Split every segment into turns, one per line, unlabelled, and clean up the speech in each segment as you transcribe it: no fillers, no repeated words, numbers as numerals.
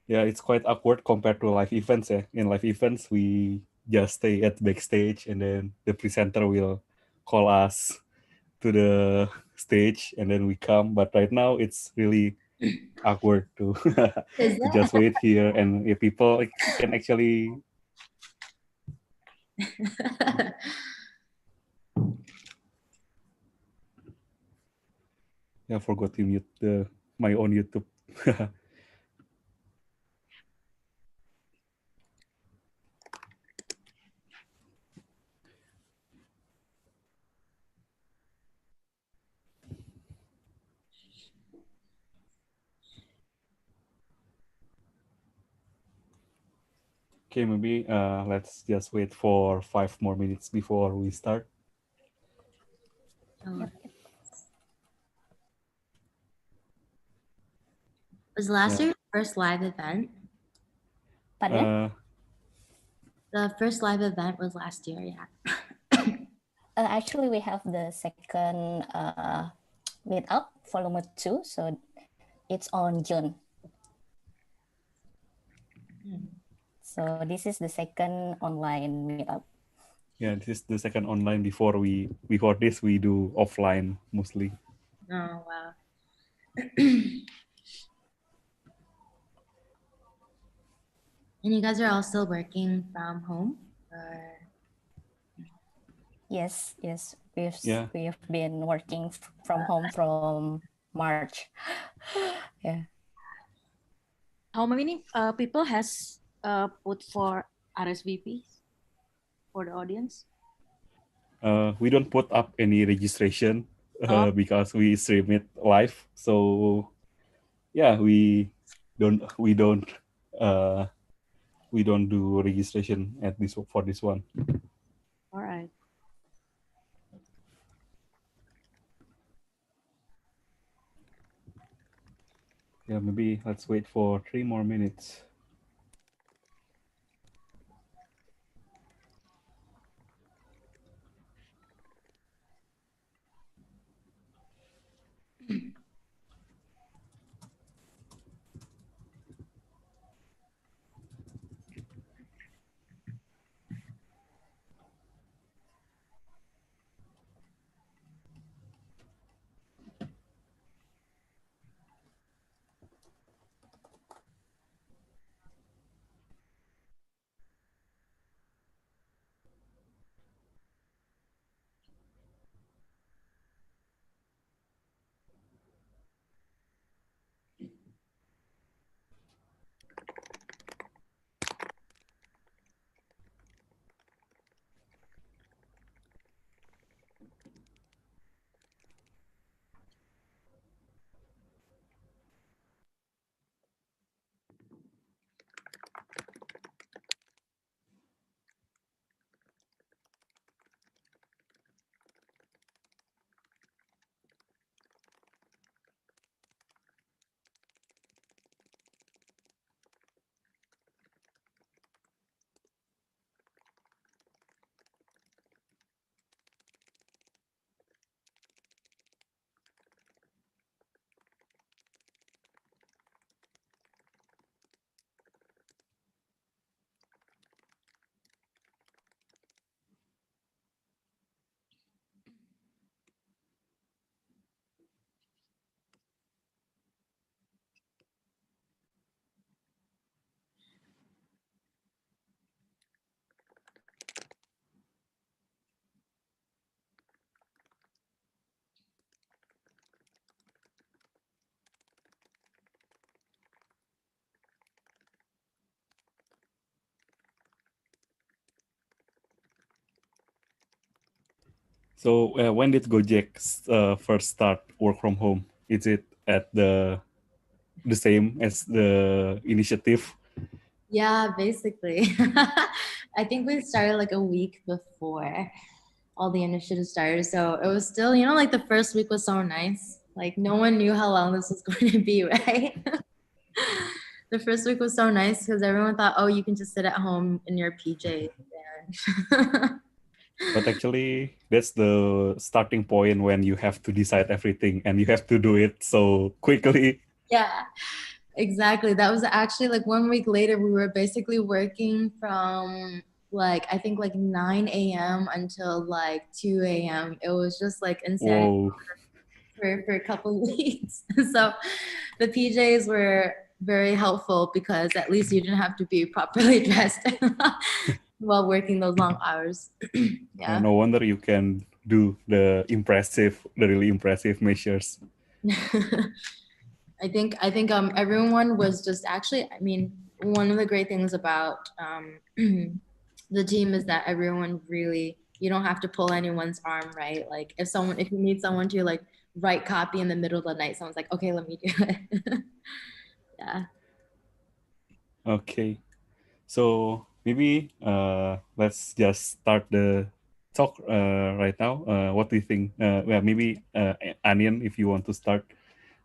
Yeah, it's quite awkward compared to live events. Yeah, in live events we just stay at backstage, and then the presenter will call us to the stage, and then we come. But right now it's really awkward to to just wait here, and if people can actually. Yeah, I forgot to mute my own YouTube. Okay, maybe let's just wait for 5 more minutes before we start.
Was last year the first live event?
Pardon?
The first live event was last year, yeah.
Actually, we have the second Meetup, Volume 2, so it's on June. So this is the second online Meetup.
Yeah, this is the second online. Before this, we do offline mostly.
Oh, wow. And you guys are all still working from home? Or...
Yes, we've been working from home from March. Yeah.
How many people has put for RSVP for the audience?
We don't put up any registration because we stream it live. So yeah, we don't do registration at this for this one.
All right.
Yeah, maybe let's wait for 3 more minutes. So when did Gojek first start work from home? Is it at the same as the initiative?
Yeah, basically. I think we started like a week before all the initiatives started. So it was still, like the first week was so nice. Like no one knew how long this was going to be, right? The first week was so nice because everyone thought, oh, you can just sit at home in your PJs. And
But actually, that's the starting point when you have to decide everything and you have to do it so quickly.
yeah, exactly. That was actually like 1 week later, we were basically working from like, I think like 9 a.m. until like 2 a.m. It was just like insanity
Whoa.
for a couple of weeks. So the PJs were very helpful because at least you didn't have to be properly dressed while working those long hours. Yeah.
No wonder you can do the really impressive measures.
I think everyone was just actually, I mean, one of the great things about the team is that everyone really, you don't have to pull anyone's arm, right? Like if you need someone to like write copy in the middle of the night, someone's like, okay, let me do it. Yeah.
Okay. So maybe let's just start the talk right now. What do you think? Well, maybe Anian, if you want to start,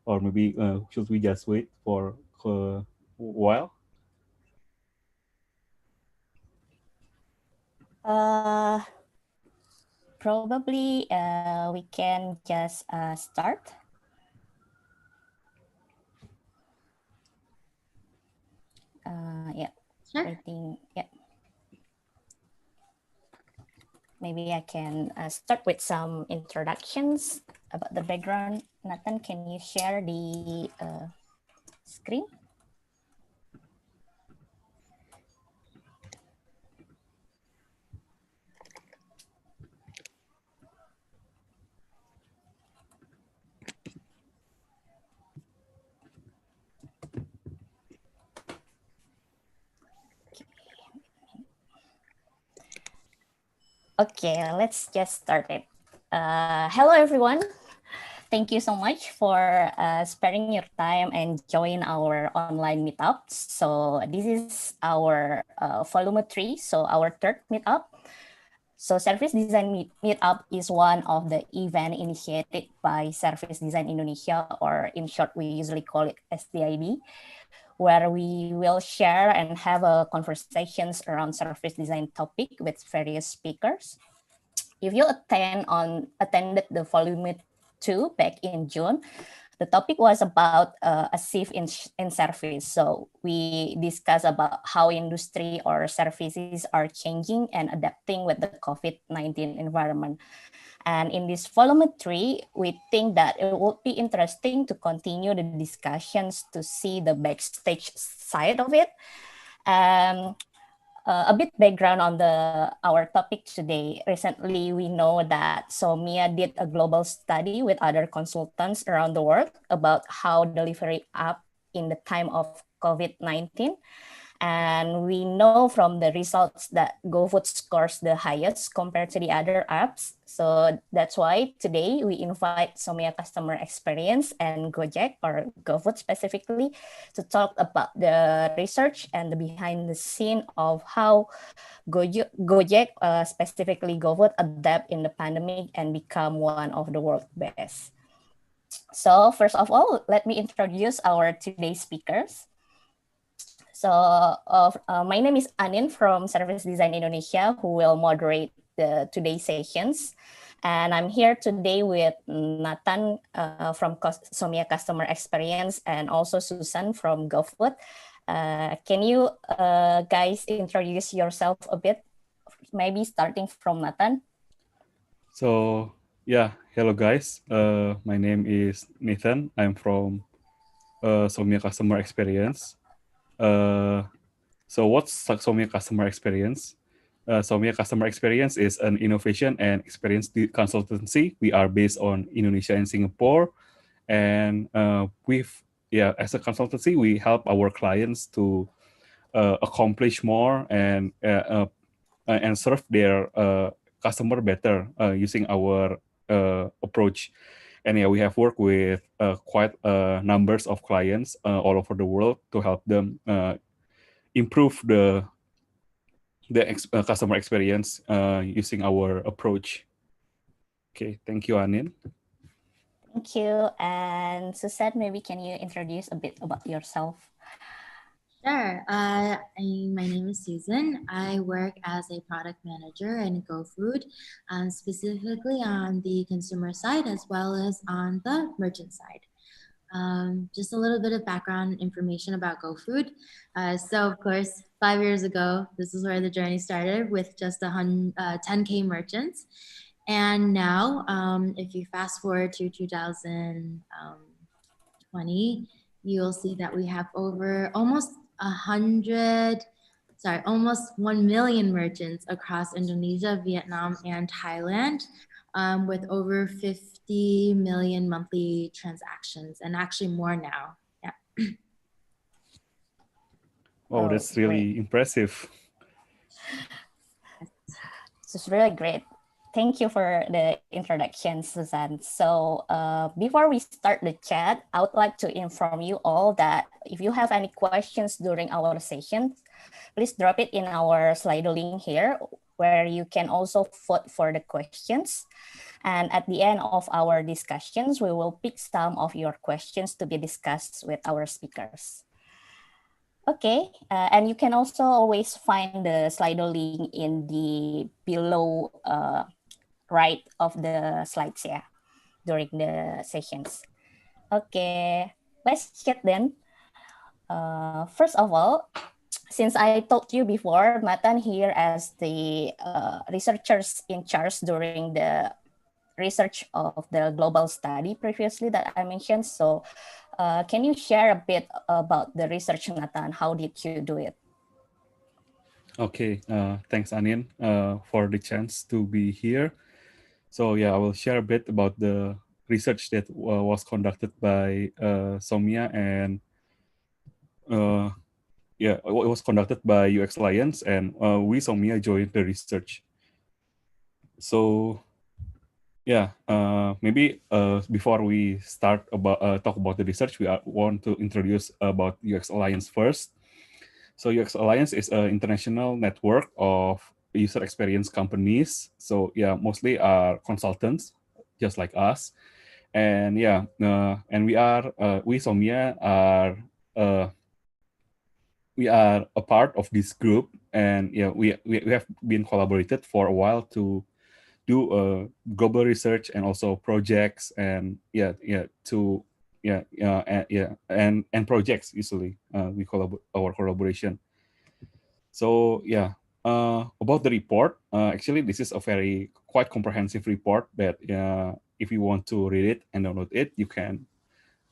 or maybe should we just wait for a while?
Probably we can just start. Yeah,
Sure.
waiting. Yeah, maybe I can start with some introductions about the background. Nathan, can you share the screen? Okay, let's just start it. Hello, everyone. Thank you so much for sparing your time and join our online meetups. So this is our Volume 3, so our third meetup. So Service Design Meetup is one of the event initiated by Service Design Indonesia, or in short, we usually call it SDID, where we will share and have conversations around service design topic with various speakers. If you attended the Volume 2 back in June, the topic was about a shift in service. So we discussed about how industry or services are changing and adapting with the COVID-19 environment. And in this Volume 3, we think that it would be interesting to continue the discussions to see the backstage side of it. A bit background on our topic today. Recently, we know that Somia did a global study with other consultants around the world about how delivery up in the time of COVID-19. And we know from the results that GoFood scores the highest compared to the other apps. So that's why today we invite Somia Customer Experience and Gojek, or GoFood specifically, to talk about the research and the behind the scene of how Gojek, specifically GoFood, adapt in the pandemic and become one of the world's best. So first of all, let me introduce our today's speakers. So my name is Anin from Service Design Indonesia, who will moderate today's sessions. And I'm here today with Nathan from Somia Customer Experience and also Susan from GoFood. Can you guys introduce yourself a bit? Maybe starting from Nathan.
So yeah, hello guys. My name is Nathan. I'm from Somia Customer Experience. So what's Somia Customer Experience? Somia Customer Experience is an innovation and experience consultancy. We are based on Indonesia and Singapore, and as a consultancy, we help our clients to accomplish more and serve their customer better using our approach. And yeah, we have worked with quite numbers of clients all over the world to help them improve the customer experience using our approach. Okay, thank you, Anin.
Thank you. And Suzanne, maybe can you introduce a bit about yourself?
Sure. My name is Susan. I work as a product manager in GoFood, specifically on the consumer side as well as on the merchant side. Just a little bit of background information about GoFood. So, of course, 5 years ago, this is where the journey started with just 10K merchants. And now, if you fast forward to 2020, you'll see that we have over almost 1 million merchants across Indonesia, Vietnam, and Thailand, with over 50 million monthly transactions, and actually more now. Yeah.
Oh, that's really impressive.
This is really great. Thank you for the introduction, Suzanne. So before we start the chat, I would like to inform you all that if you have any questions during our session, please drop it in our Slido link here, where you can also vote for the questions. And at the end of our discussions, we will pick some of your questions to be discussed with our speakers. Okay, and you can also always find the Slido link in the below right of the slides, yeah, during the sessions. Okay, let's chat then. First of all, since I told you before, Matan here as the researchers in charge during the research of the global study previously that I mentioned. So can you share a bit about the research, Nathan? How did you do it?
Okay, thanks, Anin, for the chance to be here. So yeah, I will share a bit about the research that was conducted by Somia, and yeah, it was conducted by Uxalliance, and we Somia joined the research. So yeah, maybe before we start about talk about the research, we want to introduce about Uxalliance first. So Uxalliance is an international network of user experience companies. So yeah, mostly are consultants, just like us. And yeah, and we Somia uh, we are a part of this group, and yeah, we have been collaborated for a while to do global research and also projects, and and projects usually we our collaboration. So yeah, about the report, actually this is a very quite comprehensive report that if you want to read it and download it, you can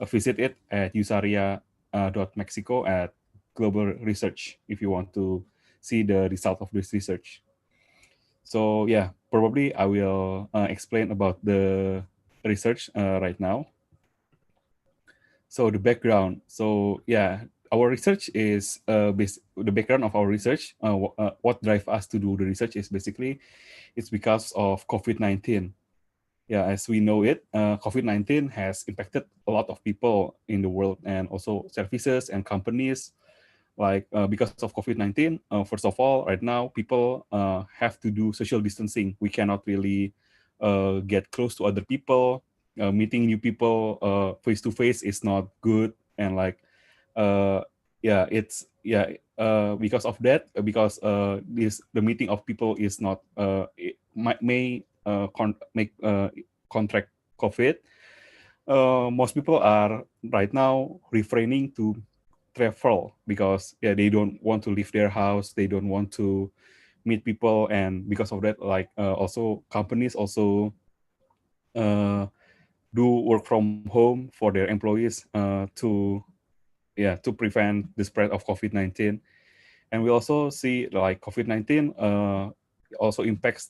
visit it at usaria.mexico at global research if you want to see the result of this research. So yeah, probably I will explain about the research right now. So the background. So yeah, our research is the background of our research. What drive us to do the research is basically it's because of COVID-19. Yeah, as we know it, COVID-19 has impacted a lot of people in the world, and also services and companies. Like because of COVID-19, first of all, right now people have to do social distancing. We cannot really get close to other people. Meeting new people face to face is not good, and like yeah, it's yeah because of that, because the meeting of people is not it may make contract COVID. Most people are right now refraining to travel because yeah, they don't want to leave their house, they don't want to meet people, and because of that, like also companies also do work from home for their employees to prevent the spread of COVID-19. And we also see like COVID-19 also impacts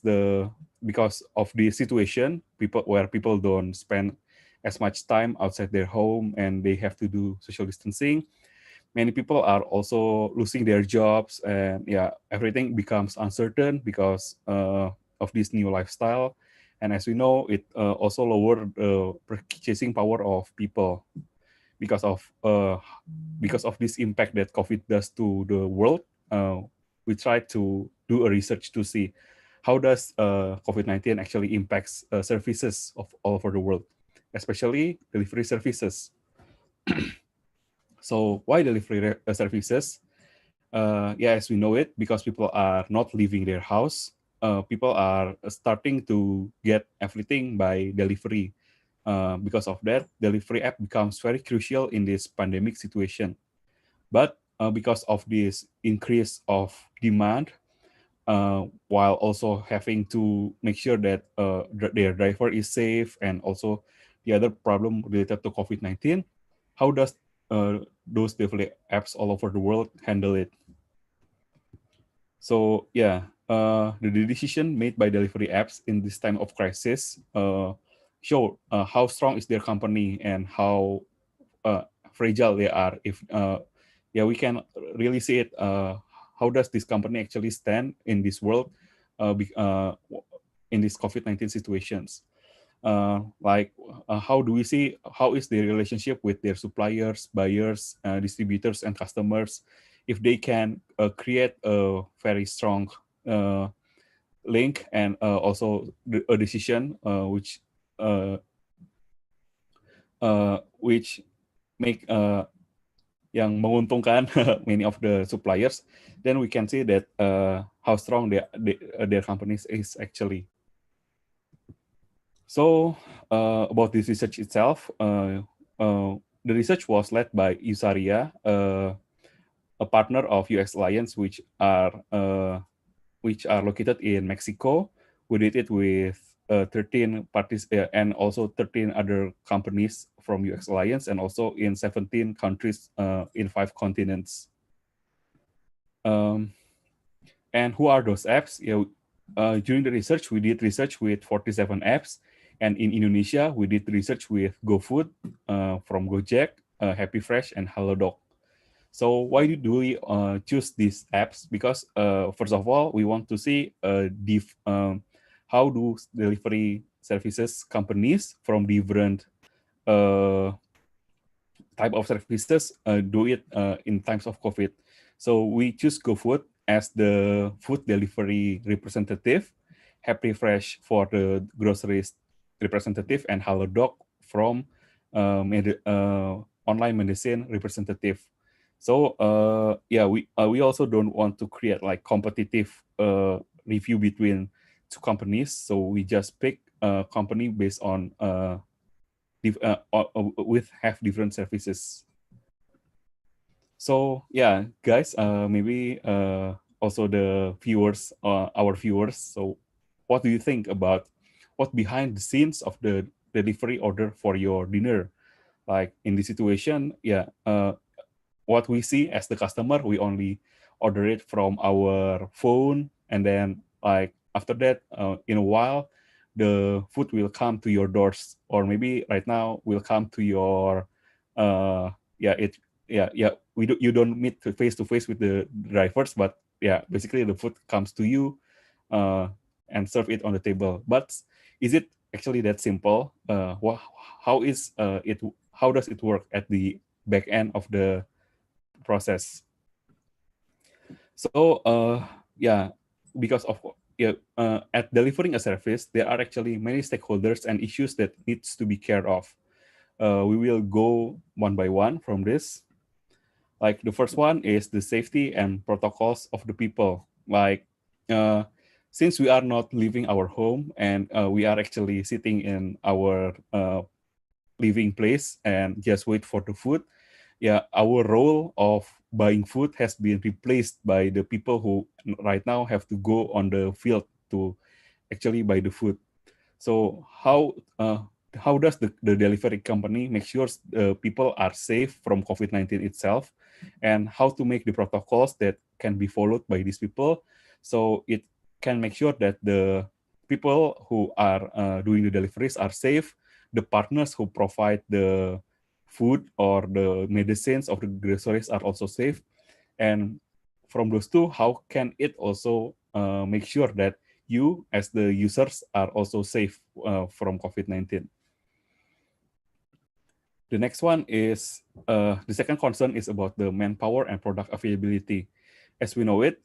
because of the situation, people don't spend as much time outside their home, and they have to do social distancing. Many people are also losing their jobs, and yeah, everything becomes uncertain because of this new lifestyle. And as we know, it also lowered the purchasing power of people because of this impact that COVID does to the world. We try to do a research to see how does COVID-19 actually impacts services of all over the world, especially delivery services. So why delivery services? Yeah, as we know it, because people are not leaving their house, people are starting to get everything by delivery. Because of that, delivery app becomes very crucial in this pandemic situation. But because of this increase of demand, while also having to make sure that their driver is safe, and also the other problem related to COVID-19, how does those delivery apps all over the world handle it? So yeah, the decision made by delivery apps in this time of crisis show how strong is their company and how fragile they are. If yeah, we can really see it. How does this company actually stand in this world, in these COVID-19 situations? How do we see how is their relationship with their suppliers, buyers, distributors, and customers? If they can create a very strong link and also a decision which make yang menguntungkan many of the suppliers, then we can see that how strong their companies is actually. So about this research itself, the research was led by Usaria, a partner of Uxalliance, which are located in Mexico. We did it with 13 parties and also 13 other companies from Uxalliance, and also in 17 countries in 5 continents. And who are those apps? During the research, we did research with 47 apps. And in Indonesia, we did research with GoFood, from Gojek, Happy Fresh, and Halodoc. So why do we choose these apps? Because first of all, we want to see how do delivery services companies from different type of services do it in times of COVID. So we choose GoFood as the food delivery representative, Happy Fresh for the groceries representative, and Halodoc from online medicine representative. So yeah, we also don't want to create like competitive review between 2 companies. So we just pick a company based on with have different services. So yeah, guys, maybe also the viewers, our viewers. So what do you think about what behind the scenes of the delivery order for your dinner? Like in this situation, yeah, what we see as the customer, we only order it from our phone, and then like after that, in a while, the food will come to your doors, or maybe right now will come to your you don't meet face to face with the drivers, but yeah, basically the food comes to you and serve it on the table. But is it actually that simple? How is it? How does it work at the back end of the process? So yeah, because of at delivering a service, there are actually many stakeholders and issues that needs to be cared of. We will go one by one from this. Like the first one is the safety and protocols of the people. Like since we are not leaving our home, and we are actually sitting in our living place and just wait for the food, yeah, our role of buying food has been replaced by the people who right now have to go on the field to actually buy the food. So how does the delivery company make sure people are safe from COVID-19 itself, and how to make the protocols that can be followed by these people, so it can make sure that the people who are doing the deliveries are safe, the partners who provide the food or the medicines of the groceries are also safe, and from those two, how can it also make sure that you as the users are also safe from COVID-19. The next one is, the second concern is about the manpower and product availability. As we know it,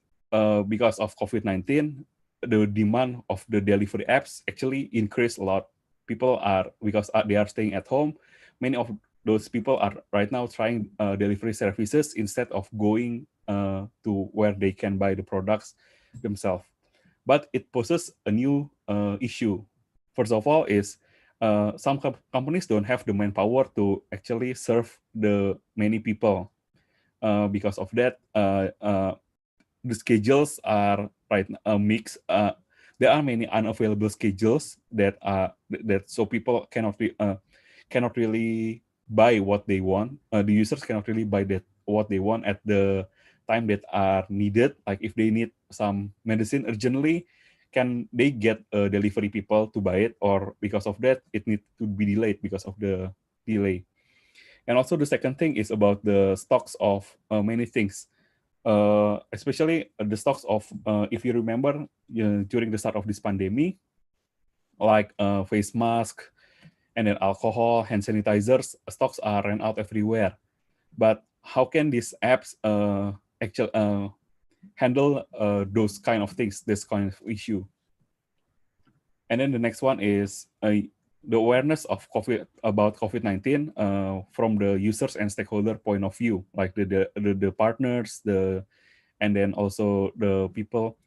because of COVID-19, the demand of the delivery apps actually increased a lot. People are, because they are staying at home, many of those people are right now trying delivery services instead of going to where they can buy the products themselves. But it poses a new issue. First of all is, some companies don't have the manpower to actually serve the many people. Because of that, the schedules are mixed. There are many unavailable schedules that so people cannot really buy what they want. The users cannot really buy that what they want at the time that are needed. Like if they need some medicine urgently, can they get delivery people to buy it, or because of that it needs to be delayed because of the delay. And also the second thing is about the stocks of many things, especially the stocks of, if you remember, during the start of this pandemic, like face mask and then alcohol, hand sanitizers, stocks are ran out everywhere. But how can these apps actually handle those kind of things, this kind of issue? And then the next one is the awareness of about COVID-19 from the users and stakeholder point of view, like the partners, and then also the people.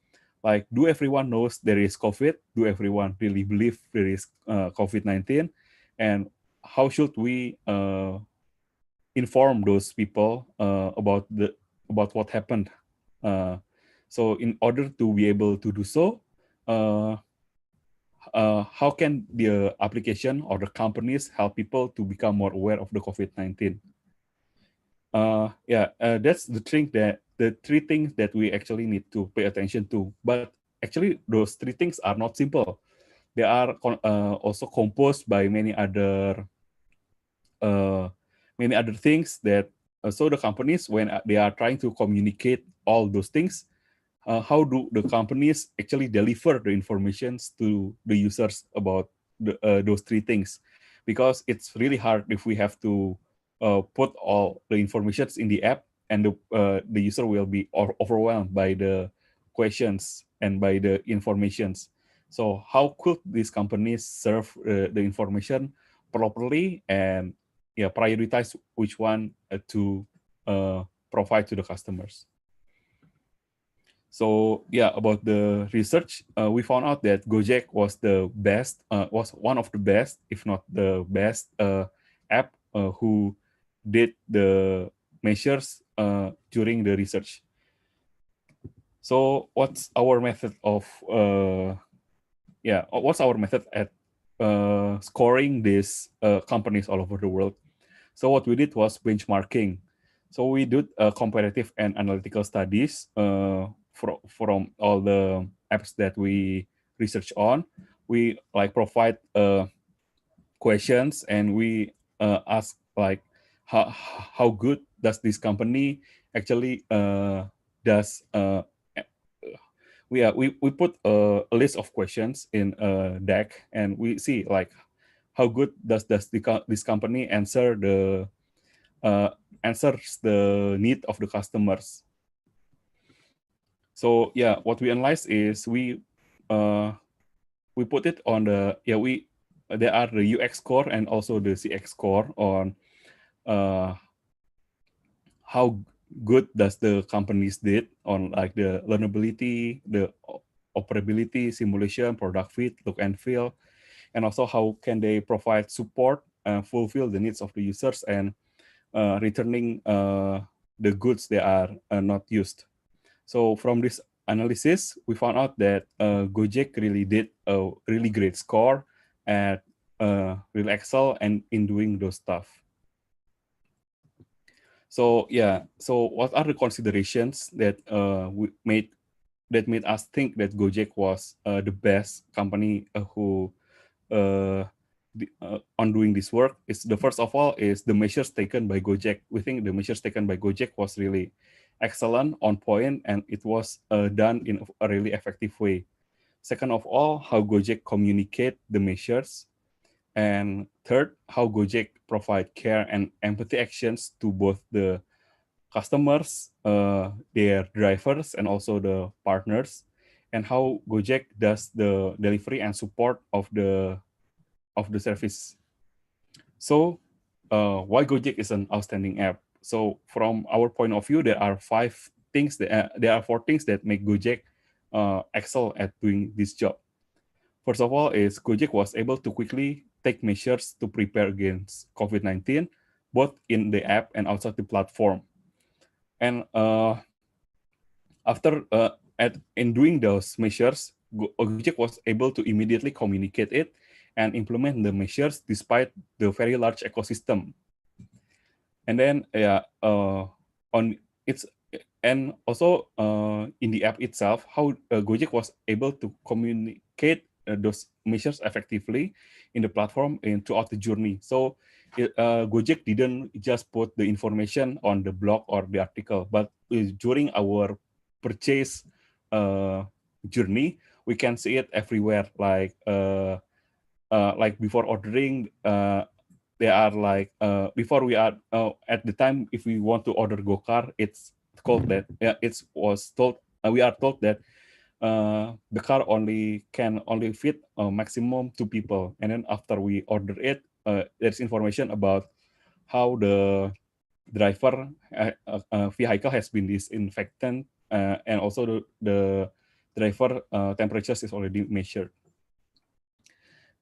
Like, do everyone knows there is COVID? Do everyone really believe there is COVID-19? And how should we inform those people about what happened? So in order to be able to do so, how can the application or the companies help people to become more aware of the COVID-19? That's the three things that we actually need to pay attention to. But actually, those three things are not simple. They are also composed by many other things that, so the companies, when they are trying to communicate all those things, how do the companies actually deliver the informations to the users about those three things? Because it's really hard if we have to put all the informations in the app, and the user will be overwhelmed by the questions and by the informations. So how could these companies serve the information properly, and prioritize which one to provide to the customers? So about the research, we found out that Gojek was was one of the best, if not the best, app who did the measures during the research. So what's our method at scoring these companies all over the world? So what we did was benchmarking. So we did comparative and analytical studies from all the apps that we research on. We provide questions, and we ask how good does this company actually does. We put a list of questions in a deck, and we see how good does this company answers the need of the customers. So what we analyze is we put it on there are the UX score and also the CX score on how good does the companies did on the learnability, the operability, simulation, product fit, look and feel, and also how can they provide support and fulfill the needs of the users, and returning the goods they are not used. So from this analysis, we found out that Gojek really did a really great score at really excel and in doing those stuff. So so what are the considerations that made us think that Gojek was the best company who on doing this work? Is the first of all is the measures taken by Gojek. We think the measures taken by Gojek was really excellent, on point, and it was done in a really effective way. Second of all, how Gojek communicate the measures. And third, how Gojek provide care and empathy actions to both the customers, their drivers, and also the partners, and how Gojek does the delivery and support of the service. So, why Gojek is an outstanding app? So, from our point of view, there are four things that make Gojek excel at doing this job. First of all, is Gojek was able to quickly take measures to prepare against COVID-19, both in the app and outside the platform. And after in doing those measures, Gojek was able to immediately communicate it and implement the measures despite the very large ecosystem. And then on its and also in the app itself, how Gojek was able to communicate those measures effectively in the platform and throughout the journey. So Gojek didn't just put the information on the blog or the article, but during our purchase journey, we can see it everywhere. Like before ordering, they are like before we are at the time if we want to order go-car, it's called that we are told that the car can only fit a maximum 2 people, and then after we order it, there's information about how the driver vehicle has been disinfected, and also the driver temperatures is already measured.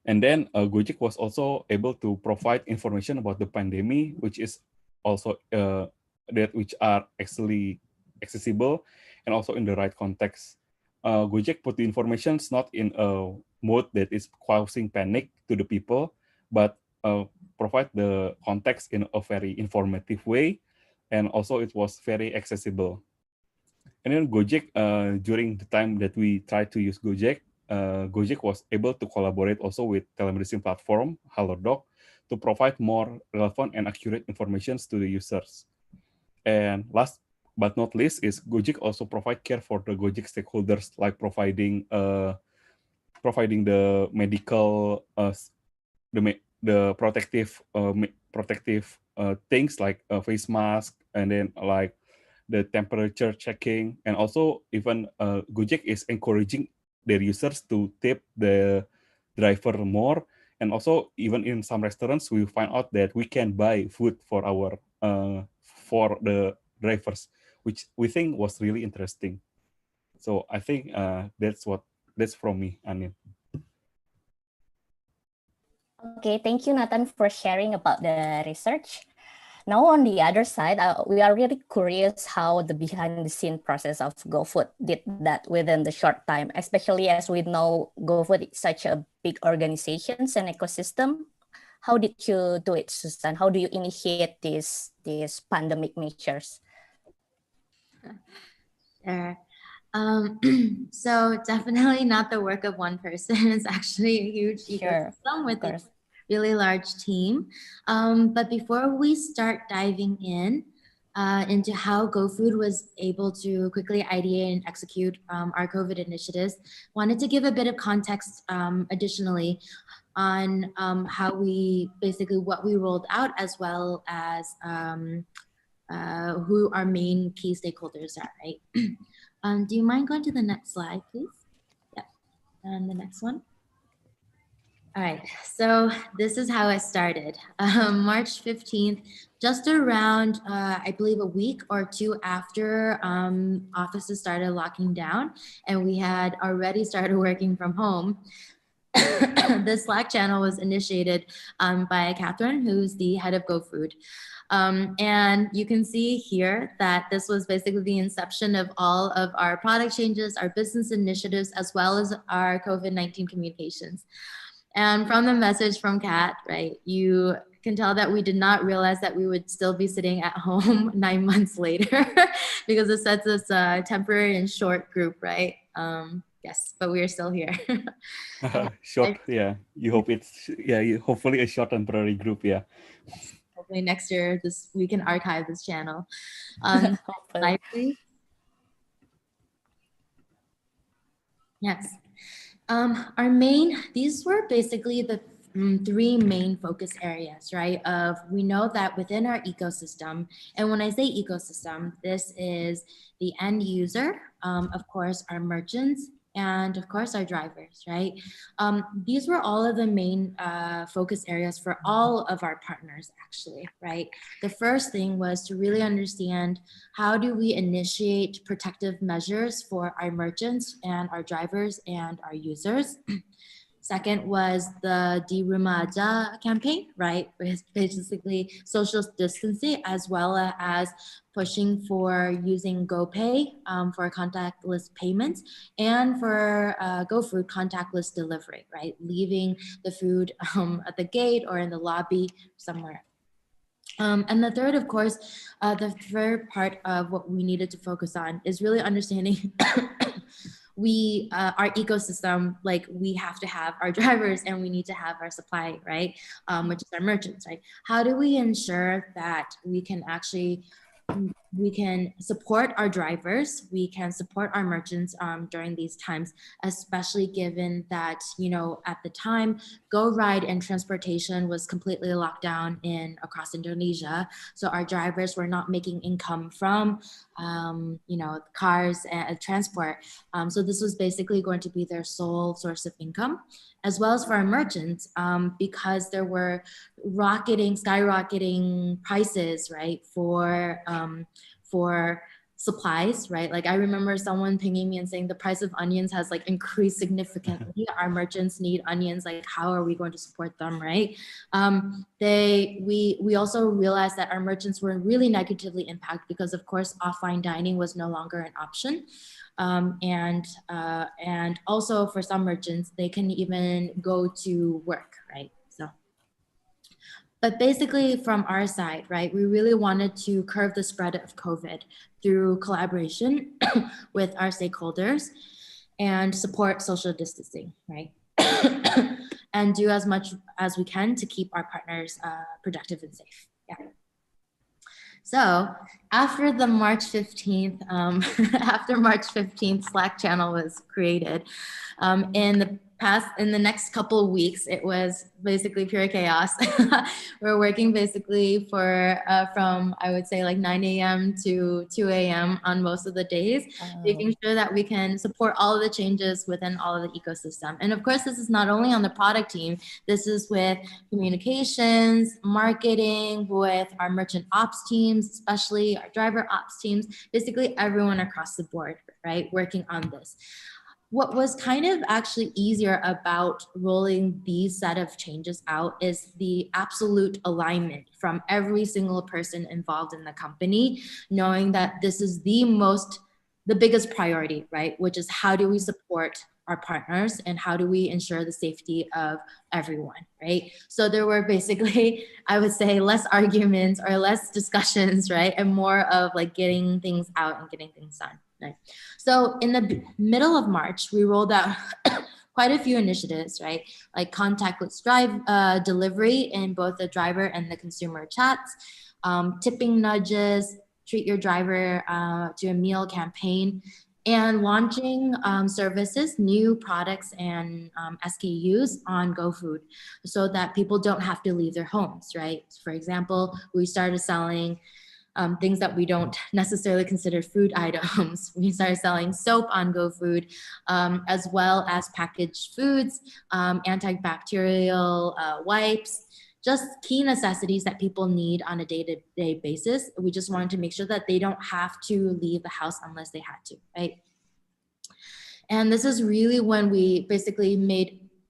And then Gojek was also able to provide information about the pandemic, which is also which are actually accessible and also in the right context. Gojek put the informations not in a mode that is causing panic to the people, but provide the context in a very informative way, and also it was very accessible. And then Gojek, during the time that we tried to use Gojek, Gojek was able to collaborate also with telemedicine platform Halodoc to provide more relevant and accurate information to the users. And last but not least is Gojek also provide care for the Gojek stakeholders, like providing the medical the protective things like face mask, and then like the temperature checking, and also even Gojek is encouraging their users to tip the driver more. And also even in some restaurants, we find out that we can buy food for for the drivers, which we think was really interesting. So I think that's from me, Anin.
Okay, thank you, Nathan, for sharing about the research. Now, on the other side, we are really curious how the behind-the-scene process of GoFood did that within the short time, especially as we know GoFood is such a big organization and ecosystem. How did you do it, Susan? How do you initiate these pandemic measures?
Sure. So definitely not the work of one person. It's actually a huge ecosystem with a really large team. But before we start diving into how GoFood was able to quickly ideate and execute our COVID initiatives, wanted to give a bit of context additionally on how what we rolled out, as well as who our main key stakeholders are, right? Do you mind going to the next slide, please? Yep, and the next one. All right, so this is how it started. March 15th, just around, I believe, a week or two after offices started locking down and we had already started working from home. The Slack channel was initiated by Catherine, who's the head of GoFood. And you can see here that this was basically the inception of all of our product changes, our business initiatives, as well as our COVID-19 communications. And from the message from Kat, right, you can tell that we did not realize that we would still be sitting at home 9 months later because it says it's a temporary and short group, right? Yes, but we are still here.
Short, yeah. You hope hopefully a short temporary group, yeah.
Hopefully next year we can archive this channel. Slide, please. Yes. These were basically the three main focus areas, right? We know that within our ecosystem, and when I say ecosystem, this is the end user, of course, our merchants, and of course our drivers, right? These were all of the main focus areas for all of our partners, actually, right? The first thing was to really understand how do we initiate protective measures for our merchants and our drivers and our users. Second was the Di Rumah Aja campaign, right? Which is basically social distancing as well as pushing for using GoPay for contactless payments and for GoFood contactless delivery, right? Leaving the food at the gate or in the lobby somewhere. And the third, of course, the third part of what we needed to focus on is really understanding our ecosystem, like we have to have our drivers and we need to have our supply, right? Which is our merchants, right? How do we ensure that we can actually support our drivers, we can support our merchants during these times, especially given that, you know, at the time, Go Ride and transportation was completely locked down across Indonesia. So our drivers were not making income from, you know, cars and transport. So this was basically going to be their sole source of income, as well as for our merchants, because there were skyrocketing prices, right, for supplies, right? Like I remember someone pinging me and saying the price of onions has like increased significantly. Our merchants need onions. Like how are we going to support them, right? We also realized that our merchants were really negatively impacted because of course offline dining was no longer an option. And also for some merchants, they can even go to work, right? But basically from our side, right, we really wanted to curb the spread of COVID through collaboration with our stakeholders and support social distancing, right? And do as much as we can to keep our partners productive and safe. Yeah. So after the March 15th, after March 15th Slack channel was created, in the next couple of weeks, it was basically pure chaos. We're working basically from, I would say like 9 a.m. to 2 a.m. on most of the days, making sure that we can support all of the changes within all of the ecosystem. And of course, this is not only on the product team, this is with communications, marketing, with our merchant ops teams, especially our driver ops teams, basically everyone across the board, right, working on this. What was kind of actually easier about rolling these set of changes out is the absolute alignment from every single person involved in the company, knowing that this is the biggest priority, right? Which is how do we support our partners and how do we ensure the safety of everyone, right? So there were basically, I would say, less arguments or less discussions, right? And more of like getting things out and getting things done. Right. So in the middle of March, we rolled out quite a few initiatives, right? Like contactless delivery in both the driver and the consumer chats, tipping nudges, treat your driver to a meal campaign, and launching services, new products and SKUs on GoFood so that people don't have to leave their homes, right? For example, we started selling things that we don't necessarily consider food items. We started selling soap on GoFood, as well as packaged foods, antibacterial wipes, just key necessities that people need on a day-to-day basis. We just wanted to make sure that they don't have to leave the house unless they had to, right? And this is really when we basically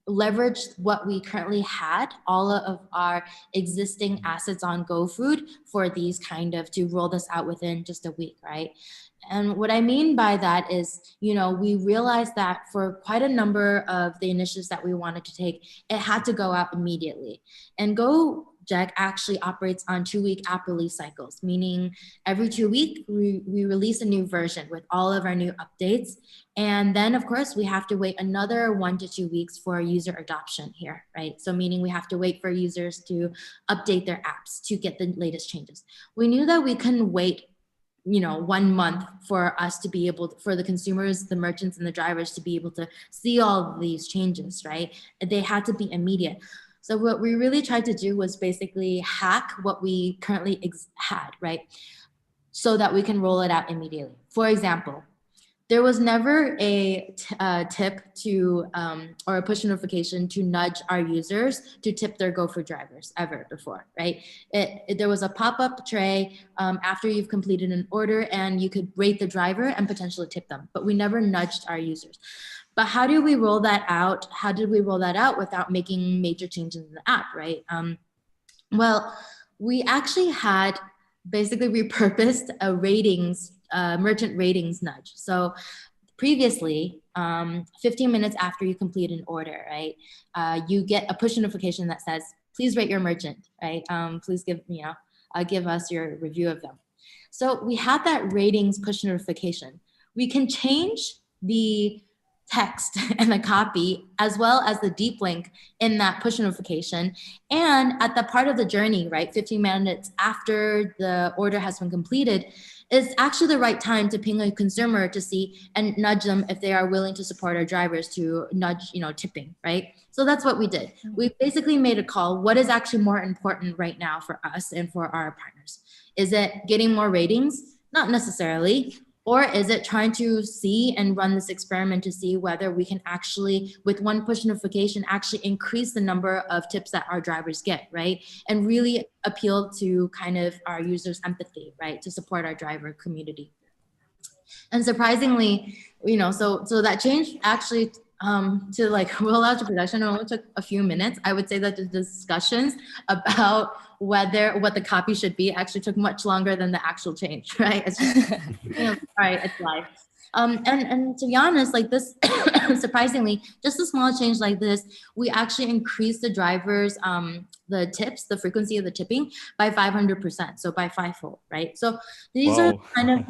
leveraged what we currently had, all of our existing assets on GoFood for these to roll this out within just a week, right? And what I mean by that is, you know, we realized that for quite a number of the initiatives that we wanted to take, it had to go out immediately. And Gojek actually operates on 2-week app release cycles, meaning every 2 weeks we release a new version with all of our new updates. And then of course we have to wait another 1 to 2 weeks for user adoption here, right? So meaning we have to wait for users to update their apps to get the latest changes. We knew that we couldn't wait 1 month for us to be able for the consumers, the merchants, and the drivers to be able to see all of these changes, right? They had to be immediate. So what we really tried to do was basically hack what we currently had, right? So that we can roll it out immediately. For example, there was never a tip to or a push notification to nudge our users to tip their GoFood drivers ever before, right? There was a pop-up tray after you've completed an order, and you could rate the driver and potentially tip them, but we never nudged our users. But how do we roll that out? How did we roll that out without making major changes in the app, right? Well, we actually had basically repurposed a merchant ratings nudge. So previously, 15 minutes after you complete an order, right, you get a push notification that says, please rate your merchant, right? Please give us your review of them. So we had that ratings push notification. We can change the text and the copy as well as the deep link in that push notification. And at the part of the journey, right, 15 minutes after the order has been completed, is actually the right time to ping a consumer to see and nudge them if they are willing to support our drivers to nudge, tipping, right? So that's what we did. We basically made a call. What is actually more important right now for us and for our partners? Is it getting more ratings? Not necessarily. Or is it trying to see and run this experiment to see whether we can actually, with one push notification, actually increase the number of tips that our drivers get, right? And really appeal to kind of our users' empathy, right? To support our driver community. And surprisingly, so that change actually to like roll out to production, it only took a few minutes. I would say that the discussions about what the copy should be actually took much longer than the actual change, right? It's just, all right, it's live. And to be honest, like this, surprisingly, just a small change like this, we actually increased the drivers, the tips, the frequency of the tipping by 500%, so by 5-fold, right? So these are kind of,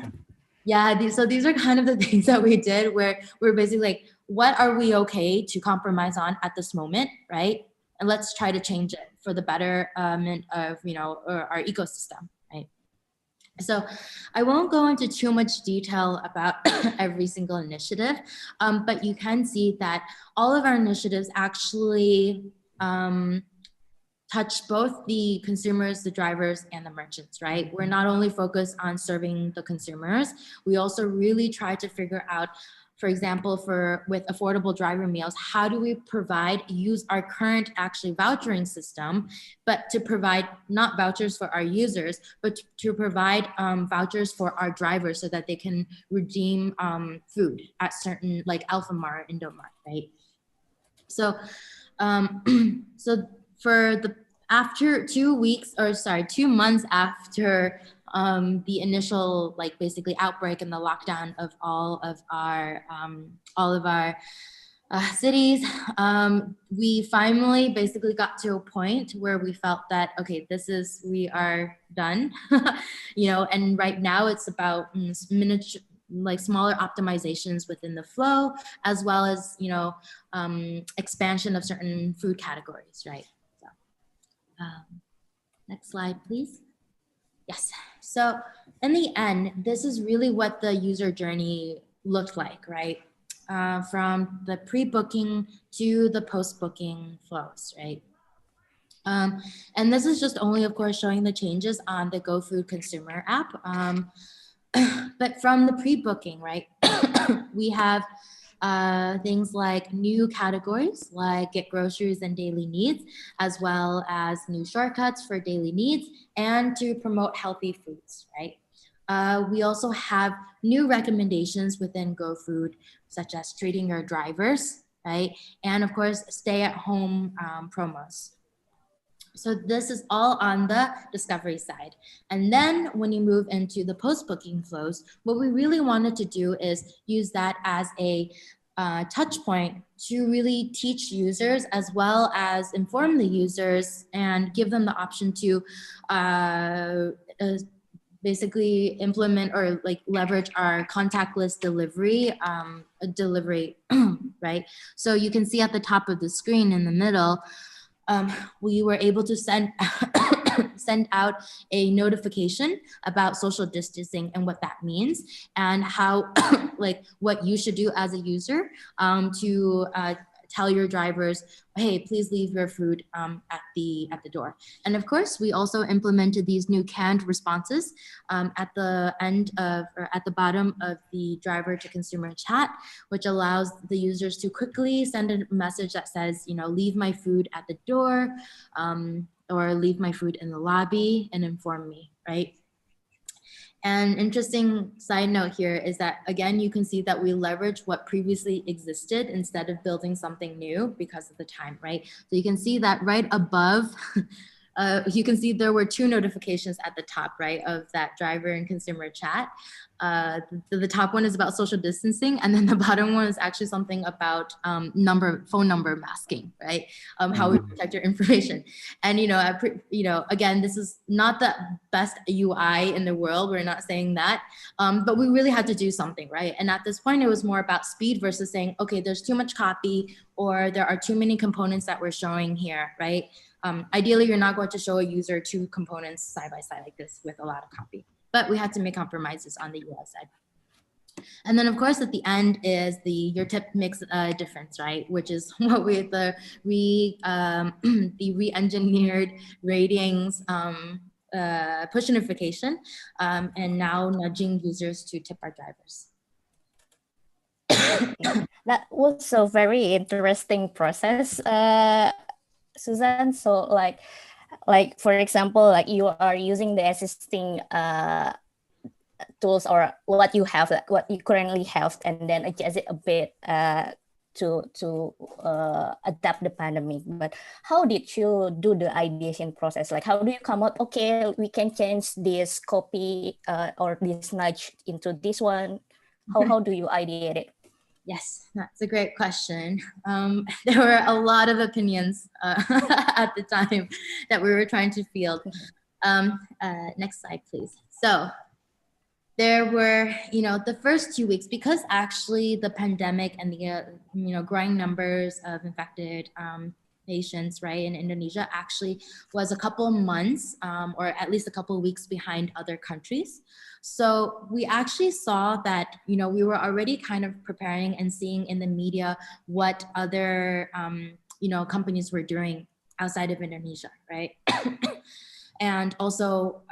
these are kind of the things that we did where we're basically like, what are we okay to compromise on at this moment, right? And let's try to change it for the betterment of, our ecosystem, right? So I won't go into too much detail about every single initiative, but you can see that all of our initiatives actually touch both the consumers, the drivers, and the merchants, right? We're not only focused on serving the consumers, we also really try to figure out, for example, with affordable driver meals, how do we use our current actually vouchering system, but to provide not vouchers for our users, but to provide vouchers for our drivers so that they can redeem food at certain like Alphamart, Indomart, right? So, after 2 months after the initial basically outbreak and the lockdown of all of our cities, we finally basically got to a point where we felt that, okay, we are done, and right now it's about smaller optimizations within the flow, as well as, expansion of certain food categories, right? So, next slide, please. Yes, so in the end, this is really what the user journey looked like, right? From the pre-booking to the post-booking flows, right? And this is just only, of course, showing the changes on the GoFood consumer app. But from the pre-booking, right, we have things like new categories like get groceries and daily needs, as well as new shortcuts for daily needs and to promote healthy foods, right? We also have new recommendations within GoFood, such as treating your drivers, right? And of course, stay at home promos. So this is all on the discovery side. And then when you move into the post-booking flows, what we really wanted to do is use that as a touch point to really teach users as well as inform the users and give them the option to basically implement or leverage our contactless delivery, right? So you can see at the top of the screen in the middle, we were able to send send out a notification about social distancing and what that means, and how like what you should do as a user to tell your drivers, hey, please leave your food at the door. And of course, we also implemented these new canned responses at the end of, or at the bottom of the driver to consumer chat, which allows the users to quickly send a message that says, you know, leave my food at the door, or leave my food in the lobby and inform me, right? And interesting side note here is that, again, you can see that we leverage what previously existed instead of building something new because of the time, right? So you can see that right above, you can see there were 2 notifications at the top, right, of that driver and consumer chat. The top one is about social distancing, and then the bottom one is actually something about phone number masking, right? How we protect your information. And again, this is not the best UI in the world. We're not saying that, but we really had to do something, right? And at this point, it was more about speed versus saying, okay, there's too much copy, or there are too many components that we're showing here, right? Ideally, you're not going to show a user 2 components side by side like this with a lot of copy. But we had to make compromises on the UI side. And then, of course, at the end is your tip makes a difference, right? Which is what the re-engineered ratings push notification, and now nudging users to tip our drivers.
That was a very interesting process, Susan. So like for example, like you are using the existing tools or what you have, what you currently have, and then adjust it a bit to adapt the pandemic. But how did you do the ideation process? Like, how do you come up, okay, we can change this copy or this nudge into this one? How do you ideate it?
Yes, that's a great question. There were a lot of opinions at the time that we were trying to field. Next slide, please. So there were, the first 2 weeks, because actually the pandemic and the, growing numbers of infected patients, right, in Indonesia actually was a couple months or at least a couple of weeks behind other countries. So we actually saw that, we were already kind of preparing and seeing in the media what other, companies were doing outside of Indonesia, right? And also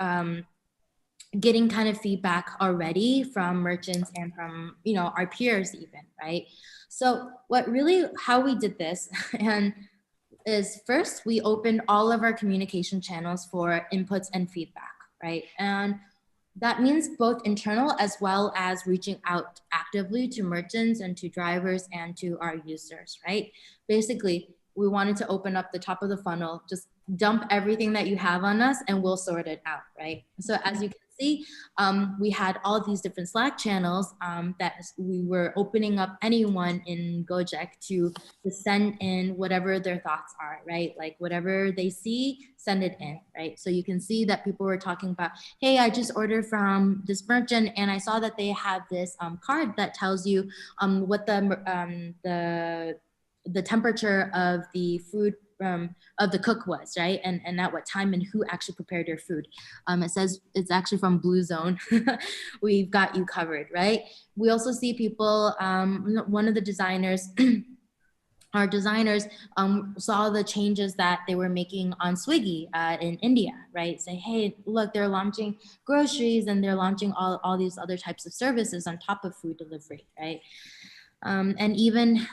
getting kind of feedback already from merchants and from, our peers even, right? So how we did this and is first, we opened all of our communication channels for inputs and feedback, right? And that means both internal as well as reaching out actively to merchants and to drivers and to our users, right? Basically, we wanted to open up the top of the funnel, just dump everything that you have on us and we'll sort it out, right? So as you can see, we had all these different Slack channels that we were opening up anyone in Gojek to send in whatever their thoughts are, right? Like whatever they see, send it in, right? So you can see that people were talking about, hey, I just ordered from this merchant and I saw that they have this card that tells you what the temperature of the food of the cook was, right? And at what time and who actually prepared your food. It says it's actually from Blue Zone. We've got you covered, right? We also see people, one of the designers, our designers saw the changes that they were making on Swiggy in India, right? Say, hey, look, they're launching groceries and they're launching all these other types of services on top of food delivery, right? And even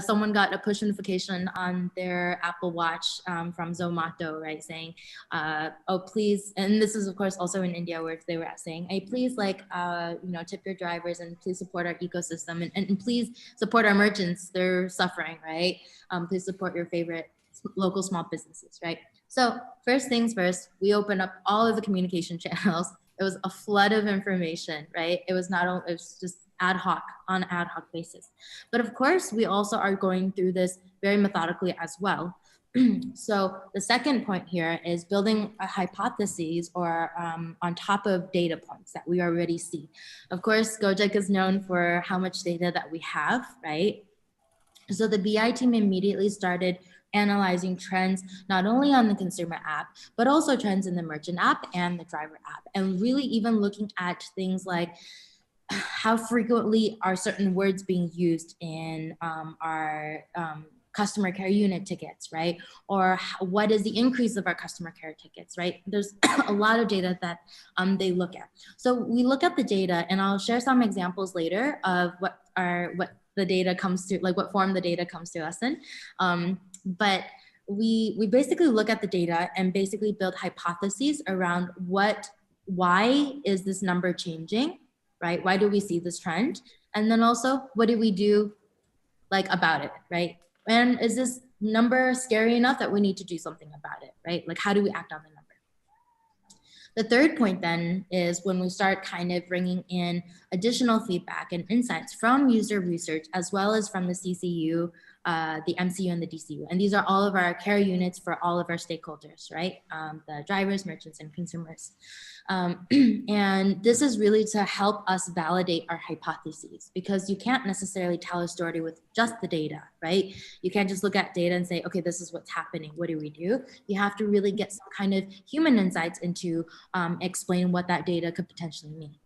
someone got a push notification on their Apple Watch from Zomato, right, saying, oh, please, and this is of course also in India where they were saying, hey, please tip your drivers and please support our ecosystem and please support our merchants, they're suffering, right? Please support your favorite local small businesses, right? So first things first, we opened up all of the communication channels. It was a flood of information, right? It was just on an ad hoc basis. But of course, we also are going through this very methodically as well. So the second point here is building a hypotheses or on top of data points that we already see. Of course, Gojek is known for how much data that we have, right? So the BI team immediately started analyzing trends, not only on the consumer app, but also trends in the merchant app and the driver app. And really even looking at things like how frequently are certain words being used in our customer care unit tickets, right? Or what is the increase of our customer care tickets, right? There's a lot of data that they look at. So we look at the data, and I'll share some examples later of what the data comes to, like what form the data comes to us in. But we basically look at the data and basically build hypotheses around why is this number changing, right? Why do we see this trend? And then also, what do we do like about it, right? And is this number scary enough that we need to do something about it, right? Like, how do we act on the number? The third point then is when we start kind of bringing in additional feedback and insights from user research, as well as from the CCU, the MCU and the DCU. And these are all of our care units for all of our stakeholders, right? The drivers, merchants, and consumers. And this is really to help us validate our hypotheses, because you can't necessarily tell a story with just the data, right? You can't just look at data and say, okay, this is what's happening. What do we do? You have to really get some kind of human insights into explain what that data could potentially mean.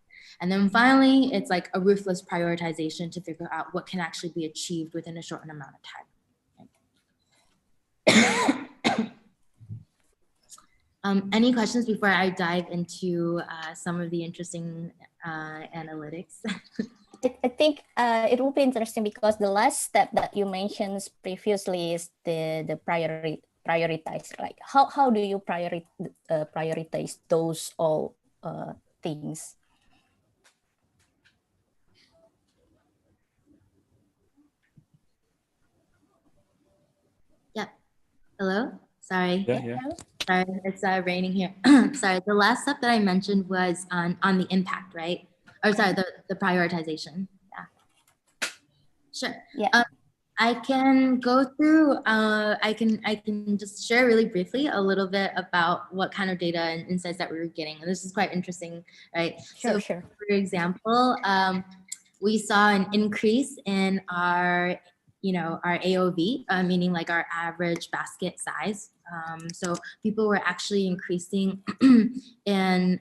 And then finally, it's like a ruthless prioritization to figure out what can actually be achieved within a short amount of time. Any questions before I dive into some of the interesting analytics?
I think it will be interesting because the last step that you mentioned previously is the prioritize. Like how do you prioritize those all things?
Yeah. Hello. Sorry.
Yeah.
Sorry, it's raining here. Sorry, the last step that I mentioned was on the impact, right? Or sorry, the prioritization. Yeah. Sure.
Yeah.
I can go through, I can just share really briefly a little bit about what kind of data and insights that we were getting. And this is quite interesting, right?
Sure,
so
sure.
For example, we saw an increase in our AOV, meaning like our average basket size. So people were actually increasing in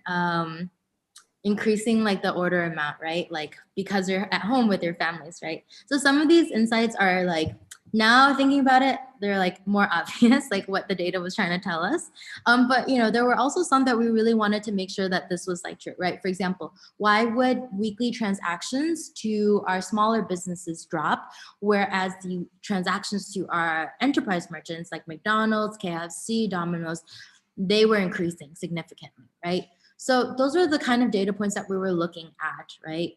increasing like the order amount, right? Like because you're at home with your families, right? So some of these insights are like, now thinking about it, they're like more obvious, like what the data was trying to tell us. But there were also some that we really wanted to make sure that this was like true, right? For example, why would weekly transactions to our smaller businesses drop, whereas the transactions to our enterprise merchants like McDonald's, KFC, Domino's, they were increasing significantly, right? So those are the kind of data points that we were looking at, right?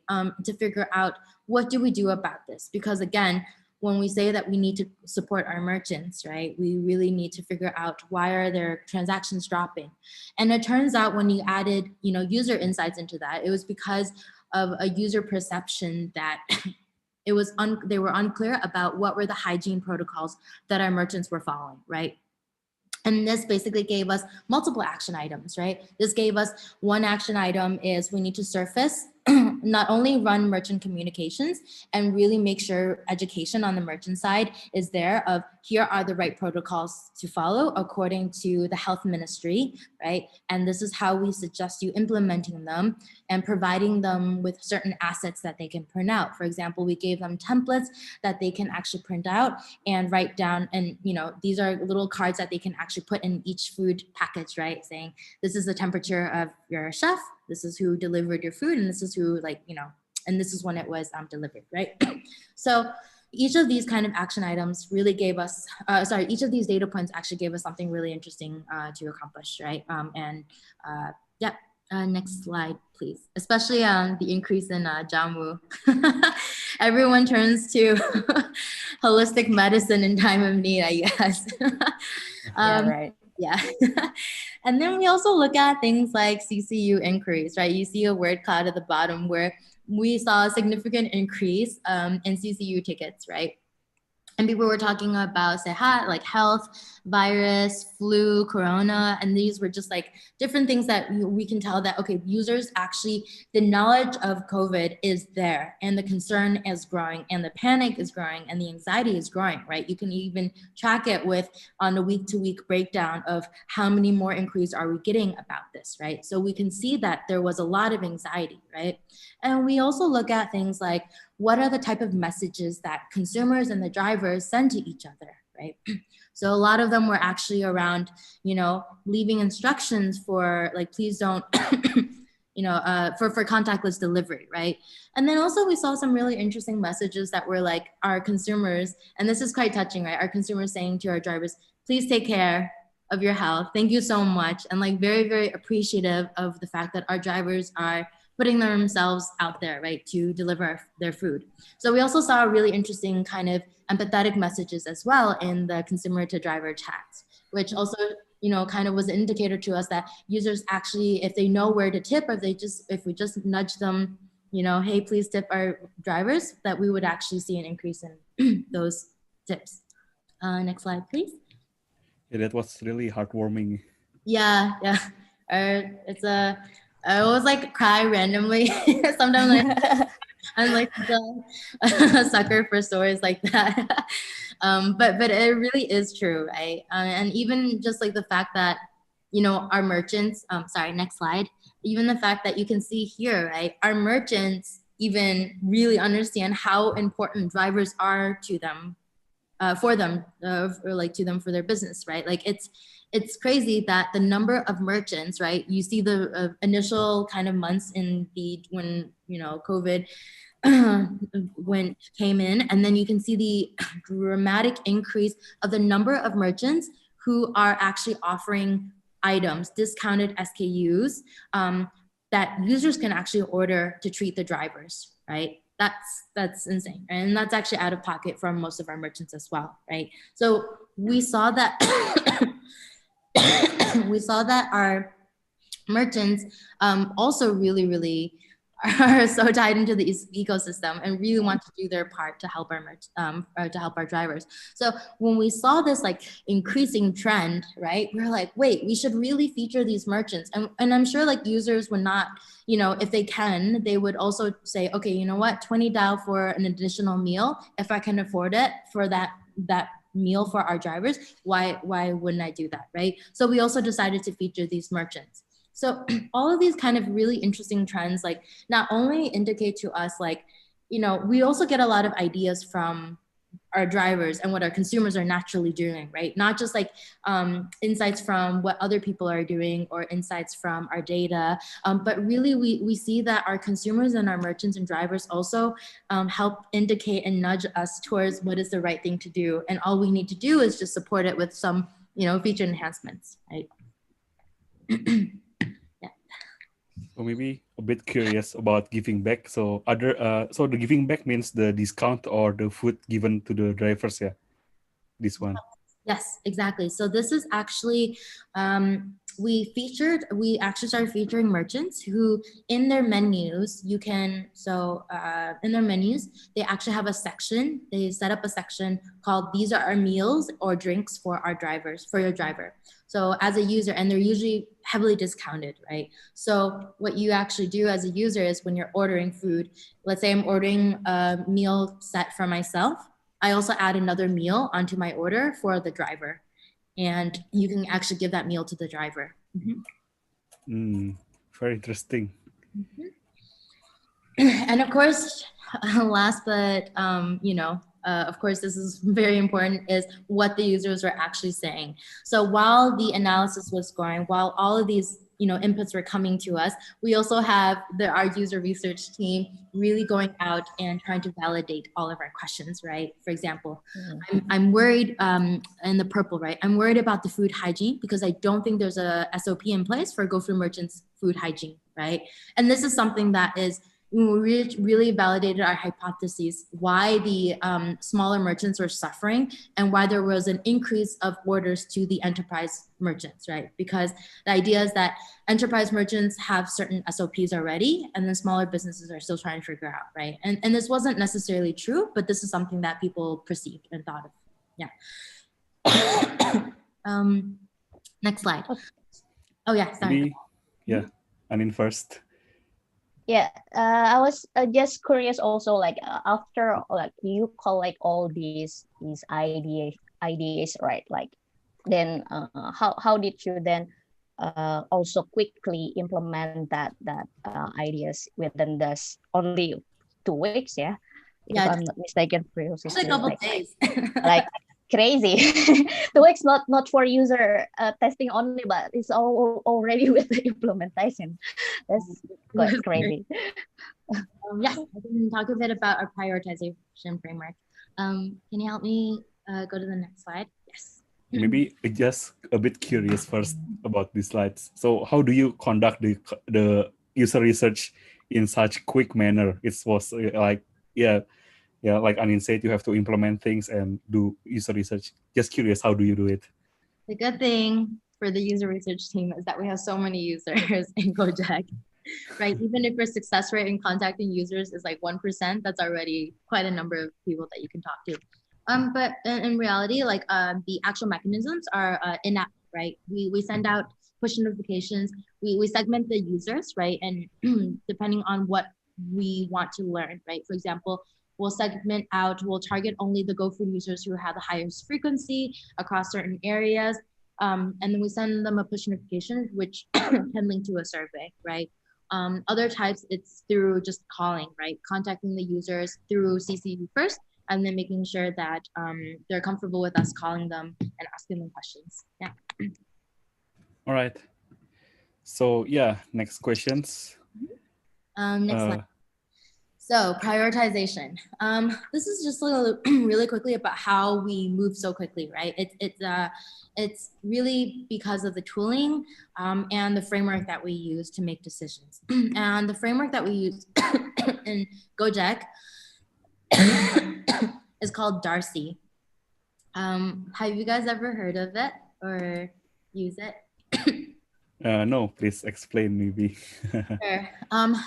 To figure out what do we do about this? Because again, when we say that we need to support our merchants, right? We really need to figure out why are their transactions dropping. And it turns out when you added, user insights into that, it was because of a user perception that they were unclear about what were the hygiene protocols that our merchants were following, right? And this basically gave us multiple action items, right? This gave us one action item is we need to surface, not only run merchant communications and really make sure education on the merchant side is there of here are the right protocols to follow according to the health ministry, right? And this is how we suggest you implementing them and providing them with certain assets that they can print out. For example, we gave them templates that they can actually print out and write down, and these are little cards that they can actually put in each food package, right? Saying this is the temperature of your chef, this is who delivered your food, and this is who and this is when it was delivered, right? So each of these kind of action items really gave us, each of these data points actually gave us something really interesting to accomplish, right? Next slide, please. Especially the increase in jamu. Everyone turns to holistic medicine in time of need, I guess.
Yeah, right.
Yeah. And then we also look at things like CCU increase, right? You see a word cloud at the bottom where we saw a significant increase in CCU tickets, right? And people were talking about, say, like health, virus, flu, corona, and these were just like different things that we can tell that, okay, users actually, the knowledge of COVID is there, and the concern is growing, and the panic is growing, and the anxiety is growing, right? You can even track it with on a week-to-week breakdown of how many more inquiries are we getting about this, right? So we can see that there was a lot of anxiety, right? And we also look at things like, what are the type of messages that consumers and the drivers send to each other, right? So a lot of them were actually around, leaving instructions for like, please don't, for contactless delivery, right? And then also we saw some really interesting messages that were like our consumers, and this is quite touching, right? Our consumers saying to our drivers, please take care of your health. Thank you so much. And like very, very appreciative of the fact that our drivers are putting themselves out there, right, to deliver their food. So we also saw really interesting kind of empathetic messages as well in the consumer to driver chats, which also, kind of was an indicator to us that users actually, if they know where to tip, or if we just nudge them, hey, please tip our drivers, that we would actually see an increase in those tips. Next slide, please.
Yeah, that was really heartwarming.
Yeah. I always like cry randomly. Sometimes I'm like a sucker for stories like that. But it really is true, right? And even just like the fact that, our merchants, sorry, next slide. Even the fact that you can see here, right? Our merchants even really understand how important drivers are to them, for them, or like to them for their business, right? Like it's crazy that the number of merchants, right? You see the initial kind of months when COVID when came in, and then you can see the dramatic increase of the number of merchants who are actually offering items, discounted SKUs, that users can actually order to treat the drivers, right? That's insane, and that's actually out of pocket from most of our merchants as well, right? So we saw that our merchants also really are so tied into the ecosystem and really want to do their part to help our drivers. So when we saw this like increasing trend, right, we're like, wait, we should really feature these merchants. And I'm sure like users would not, if they can, they would also say, okay, you know what, 20 DAO for an additional meal, if I can afford it for that meal for our drivers, why wouldn't I do that, right? So we also decided to feature these merchants. So all of these kind of really interesting trends, like not only indicate to us, like, we also get a lot of ideas from our drivers and what our consumers are naturally doing, right? Not just like insights from what other people are doing or insights from our data, but really we see that our consumers and our merchants and drivers also help indicate and nudge us towards what is the right thing to do. And all we need to do is just support it with some, feature enhancements, right?
So maybe a bit curious about giving back. So so the giving back means the discount or the food given to the drivers, yeah. This one.
Yes, exactly. So this is actually, we actually started featuring merchants who in their menus, in their menus, they actually have a section, they set up a section called, these are our meals or drinks for our drivers, for your driver. So as a user, and they're usually heavily discounted, right? So what you actually do as a user is when you're ordering food, let's say I'm ordering a meal set for myself, I also add another meal onto my order for the driver, and you can actually give that meal to the driver.
Very interesting.
And of course, last but of course, this is very important, is what the users were actually saying. So while the analysis was going, while all of these inputs were coming to us, we also have our user research team really going out and trying to validate all of our questions, right? For example, I'm worried in the purple, right? I'm worried about the food hygiene because I don't think there's a SOP in place for GoFood merchants' food hygiene, right? And this is something that is we really validated our hypotheses why the smaller merchants were suffering and why there was an increase of orders to the enterprise merchants, right? Because the idea is that enterprise merchants have certain SOPs already, and then smaller businesses are still trying to figure out, right? And this wasn't necessarily true, but this is something that people perceived and thought of. Yeah. Next slide. Oh yeah, sorry.
Maybe, yeah, Anin first.
Yeah, I was just curious also, like after like you collect all these ideas, right? Like then how did you then also quickly implement that ideas within this only 2 weeks? Yeah, if
Yeah,
I'm not mistaken,
just a couple days.
like crazy. 2 weeks not for user testing only, but it's all already with the implementation. That's quite crazy.
Yeah, I can talk a bit about our prioritization framework. Can you help me go to the next slide? Yes.
Maybe just a bit curious first about these slides. So how do you conduct the user research in such quick manner? It was like, yeah, like Anin said, you have to implement things and do user research. Just curious, how do you do it?
The good thing for the user research team is that we have so many users in Gojek, right? Even if your success rate in contacting users is like 1%, that's already quite a number of people that you can talk to. But in reality, like the actual mechanisms are in-app, right? We send out push notifications. We segment the users, right? And depending on what we want to learn, right? For example, we'll segment out, we'll target only the GoFood users who have the highest frequency across certain areas. And then we send them a push notification, which can link to a survey, right? Other types, it's through just calling, right? Contacting the users through CCU first, and then making sure that they're comfortable with us calling them and asking them questions. Yeah.
All right. So yeah, next questions.
Next slide. So prioritization. This is just a little, really quickly about how we move so quickly, right? It's really because of the tooling and the framework that we use to make decisions. And the framework that we use in Gojek is called Darcy. Have you guys ever heard of it or use it?
No, please explain maybe.
Sure.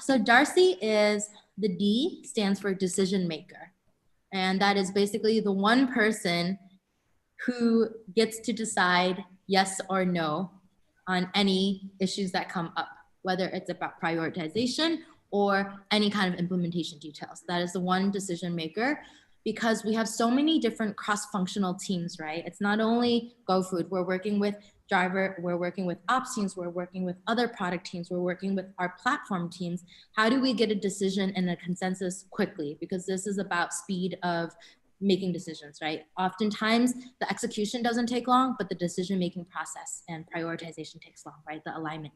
So Darcy is, the D stands for decision maker. And that is basically the one person who gets to decide yes or no on any issues that come up, whether it's about prioritization or any kind of implementation details. That is the one decision maker, because we have so many different cross-functional teams, right? It's not only GoFood, we're working with driver, we're working with ops teams, we're working with other product teams, we're working with our platform teams. How do we get a decision and a consensus quickly? Because this is about speed of making decisions, right? Oftentimes the execution doesn't take long, but the decision-making process and prioritization takes long, right? The alignment.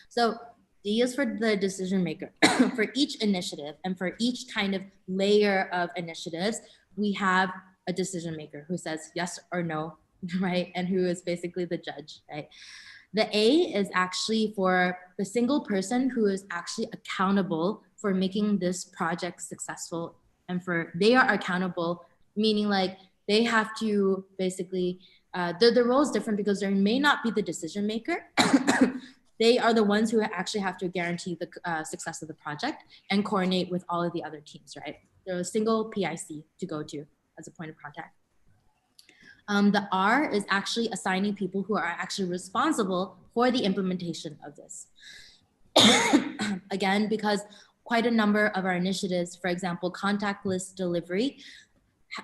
So D is for the decision maker. For each initiative and for each kind of layer of initiatives, we have a decision maker who says yes or no, right? And who is basically the judge, right? The A is actually for the single person who is actually accountable for making this project successful, and for they are accountable, meaning like they have to basically, the role is different because there may not be the decision maker. They are the ones who actually have to guarantee the success of the project and coordinate with all of the other teams, right? They're a single PIC to go to as a point of contact. The R is actually assigning people who are actually responsible for the implementation of this. Again, because quite a number of our initiatives, for example, contact list delivery,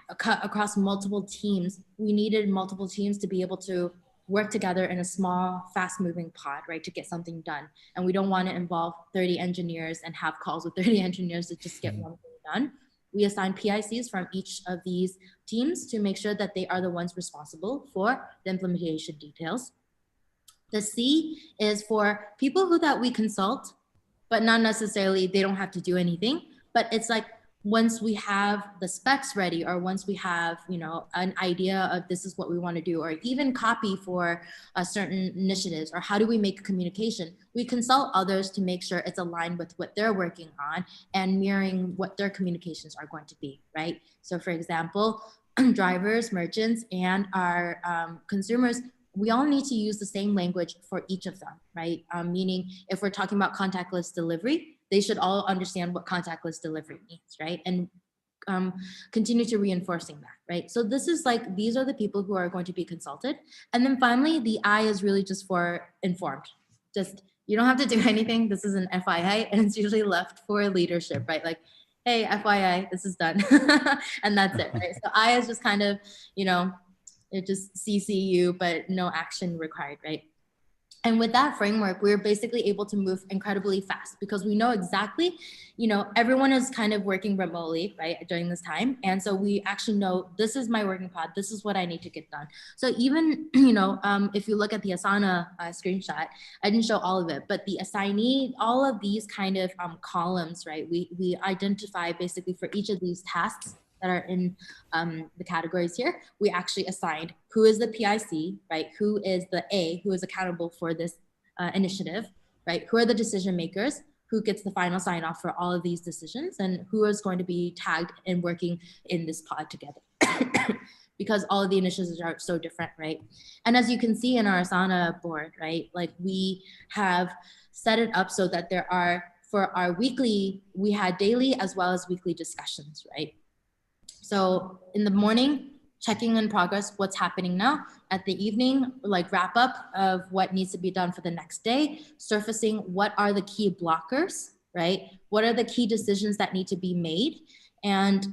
across multiple teams, we needed multiple teams to be able to work together in a small, fast-moving pod, right, to get something done. And we don't want to involve 30 engineers and have calls with 30 engineers to just get one thing done. We assign PICs from each of these teams to make sure that they are the ones responsible for the implementation details. The C is for people that we consult, but not necessarily, they don't have to do anything, but it's like once we have the specs ready, or once we have, you know, an idea of this is what we want to do, or even copy for certain initiatives, or how do we make communication, we consult others to make sure it's aligned with what they're working on and mirroring what their communications are going to be, right? So for example, drivers, merchants, and our consumers, we all need to use the same language for each of them, right? Meaning if we're talking about contactless delivery, they should all understand what contactless delivery means, right? And continue to reinforcing that, right? So this is like, these are the people who are going to be consulted. And then finally, the I is really just for informed. Just, you don't have to do anything. This is an FYI, and it's usually left for leadership, right? Like, hey, FYI, this is done. And that's it, right? So I is just kind of, you know, it just CC but no action required, right? And with that framework, we're basically able to move incredibly fast because we know exactly, you know, everyone is kind of working remotely, right, during this time. And so we actually know this is my working pod, this is what I need to get done. So even, you know, if you look at the Asana screenshot, I didn't show all of it, but the assignee, all of these kind of columns, right, we identify basically for each of these tasks that are in the categories here, we actually assigned who is the PIC, right? Who is the A, who is accountable for this initiative, right? Who are the decision makers? Who gets the final sign off for all of these decisions, and who is going to be tagged and working in this pod together. Because all of the initiatives are so different, right? And as you can see in our Asana board, right? Like we have set it up so that there are, for our weekly, we had daily as well as weekly discussions, right? So in the morning, checking in progress, what's happening now. At the evening, like wrap up of what needs to be done for the next day, surfacing what are the key blockers, right? What are the key decisions that need to be made? And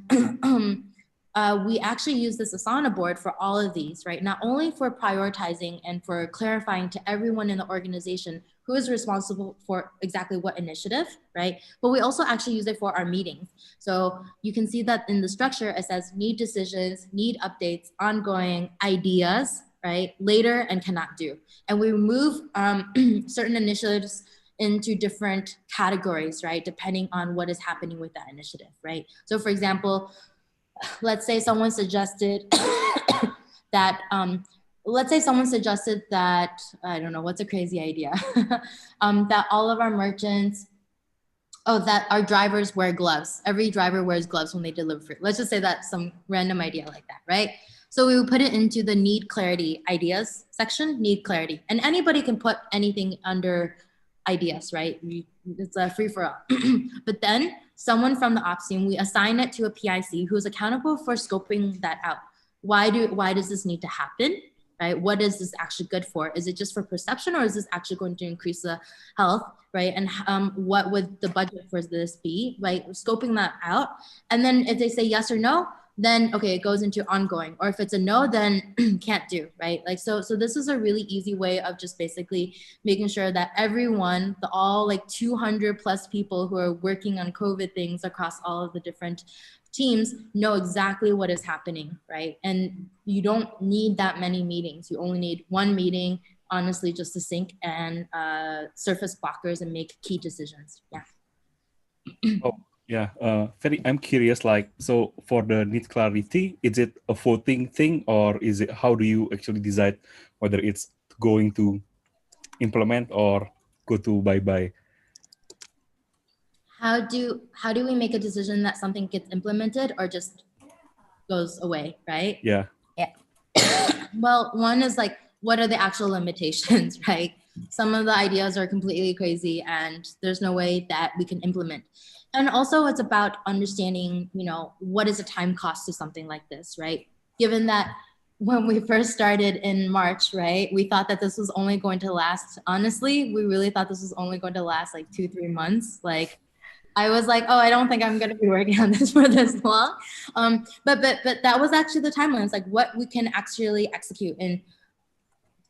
we actually use this Asana board for all of these, right? Not only for prioritizing and for clarifying to everyone in the organization who is responsible for exactly what initiative, right? But we also actually use it for our meetings. So you can see that in the structure, it says need decisions, need updates, ongoing, ideas, right? Later and cannot do. And we remove certain initiatives into different categories, right? Depending on what is happening with that initiative, right? So for example, let's say someone suggested that, I don't know, what's a crazy idea? That all of our merchants, that our drivers wear gloves. Every driver wears gloves when they deliver fruit. Let's just say that's some random idea like that, right? So we would put it into the need clarity ideas section, need clarity. And anybody can put anything under ideas, right? It's a free for all. But then someone from the ops team, we assign it to a PIC who's accountable for scoping that out. Why does this need to happen? Right? What is this actually good for? Is it just for perception, or is this actually going to increase the health? Right? And what would the budget for this be? Right? Scoping that out. And then if they say yes or no, then okay, it goes into ongoing. Or if it's a no, then can't do, right? Like so this is a really easy way of just basically making sure that everyone, all like 200 plus people who are working on COVID things across all of the different teams know exactly what is happening, right? And you don't need that many meetings. You only need one meeting, honestly, just to sync and surface blockers and make key decisions. Yeah.
Oh, yeah. I'm curious, like, so for the need clarity, is it a voting thing, or is it, how do you actually decide whether it's going to implement or go to bye-bye?
How do we make a decision that something gets implemented or just goes away, right?
Yeah.
Yeah.
Well, one is like, what are the actual limitations, right? Some of the ideas are completely crazy and there's no way that we can implement. And also it's about understanding, you know, what is the time cost to something like this, right? Given that when we first started in March, right, we thought that this was only going to last, honestly, we really thought this was only going to last like 2-3 months. Like, I was like, oh, I don't think I'm going to be working on this for this long. But that was actually the timeline. It's like what we can actually execute in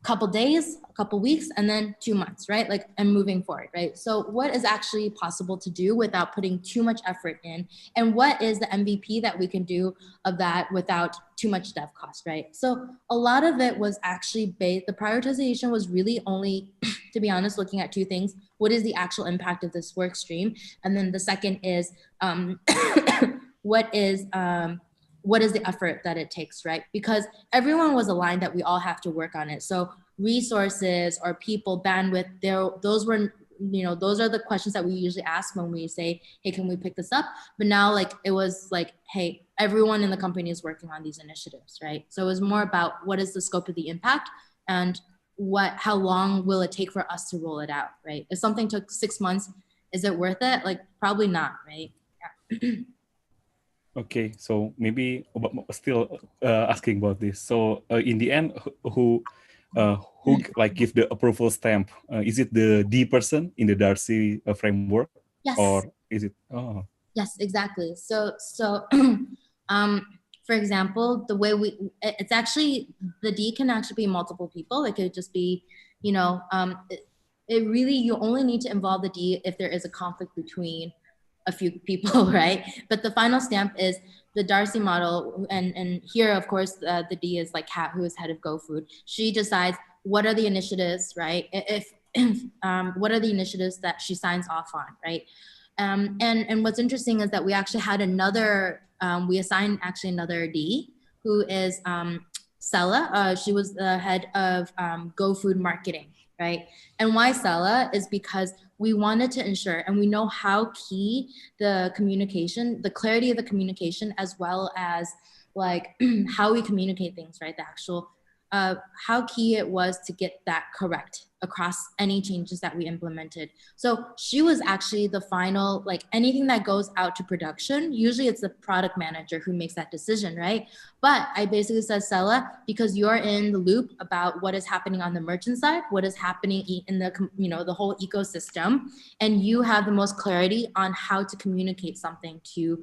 a couple days, a couple weeks, and then 2 months, right? Like, and moving forward, right? So what is actually possible to do without putting too much effort in? And what is the MVP that we can do of that without too much dev cost, right? So a lot of it was actually based, the prioritization was really only, to be honest, looking at two things. What is the actual impact of this work stream? And then the second is what is the effort that it takes, right? Because everyone was aligned that we all have to work on it. So resources or people, bandwidth, those were, those are the questions that we usually ask when we say, hey, can we pick this up? But now, like, it was like, hey, everyone in the company is working on these initiatives, right? So it was more about what is the scope of the impact and how long will it take for us to roll it out, right? If something took 6 months, is it worth it? Like, probably not, right? Yeah.
Okay, so maybe still asking about this. So in the end, who like give the approval stamp? Is it the D person in the Darcy framework?
Yes.
Or is it? Oh.
Yes, exactly. So for example, the way it's actually, the D can actually be multiple people. It could just be, it really, you only need to involve the D if there is a conflict between a few people, right? But the final stamp is the Darcy model. And here, of course, the D is like Kat, who is head of GoFood. She decides what are the initiatives, right? If what are the initiatives that she signs off on, right? And what's interesting is that we actually had we assigned actually another D, who is Sela. She was the head of GoFood marketing, right? And why Sela is because we wanted to ensure, and we know how key the communication, the clarity of the communication, as well as like how we communicate things, right? The actual, how key it was to get that correct across any changes that we implemented. So she was actually the final, like anything that goes out to production, usually it's the product manager who makes that decision, right? But I basically said, Sela, because you're in the loop about what is happening on the merchant side, what is happening in the, the whole ecosystem, and you have the most clarity on how to communicate something to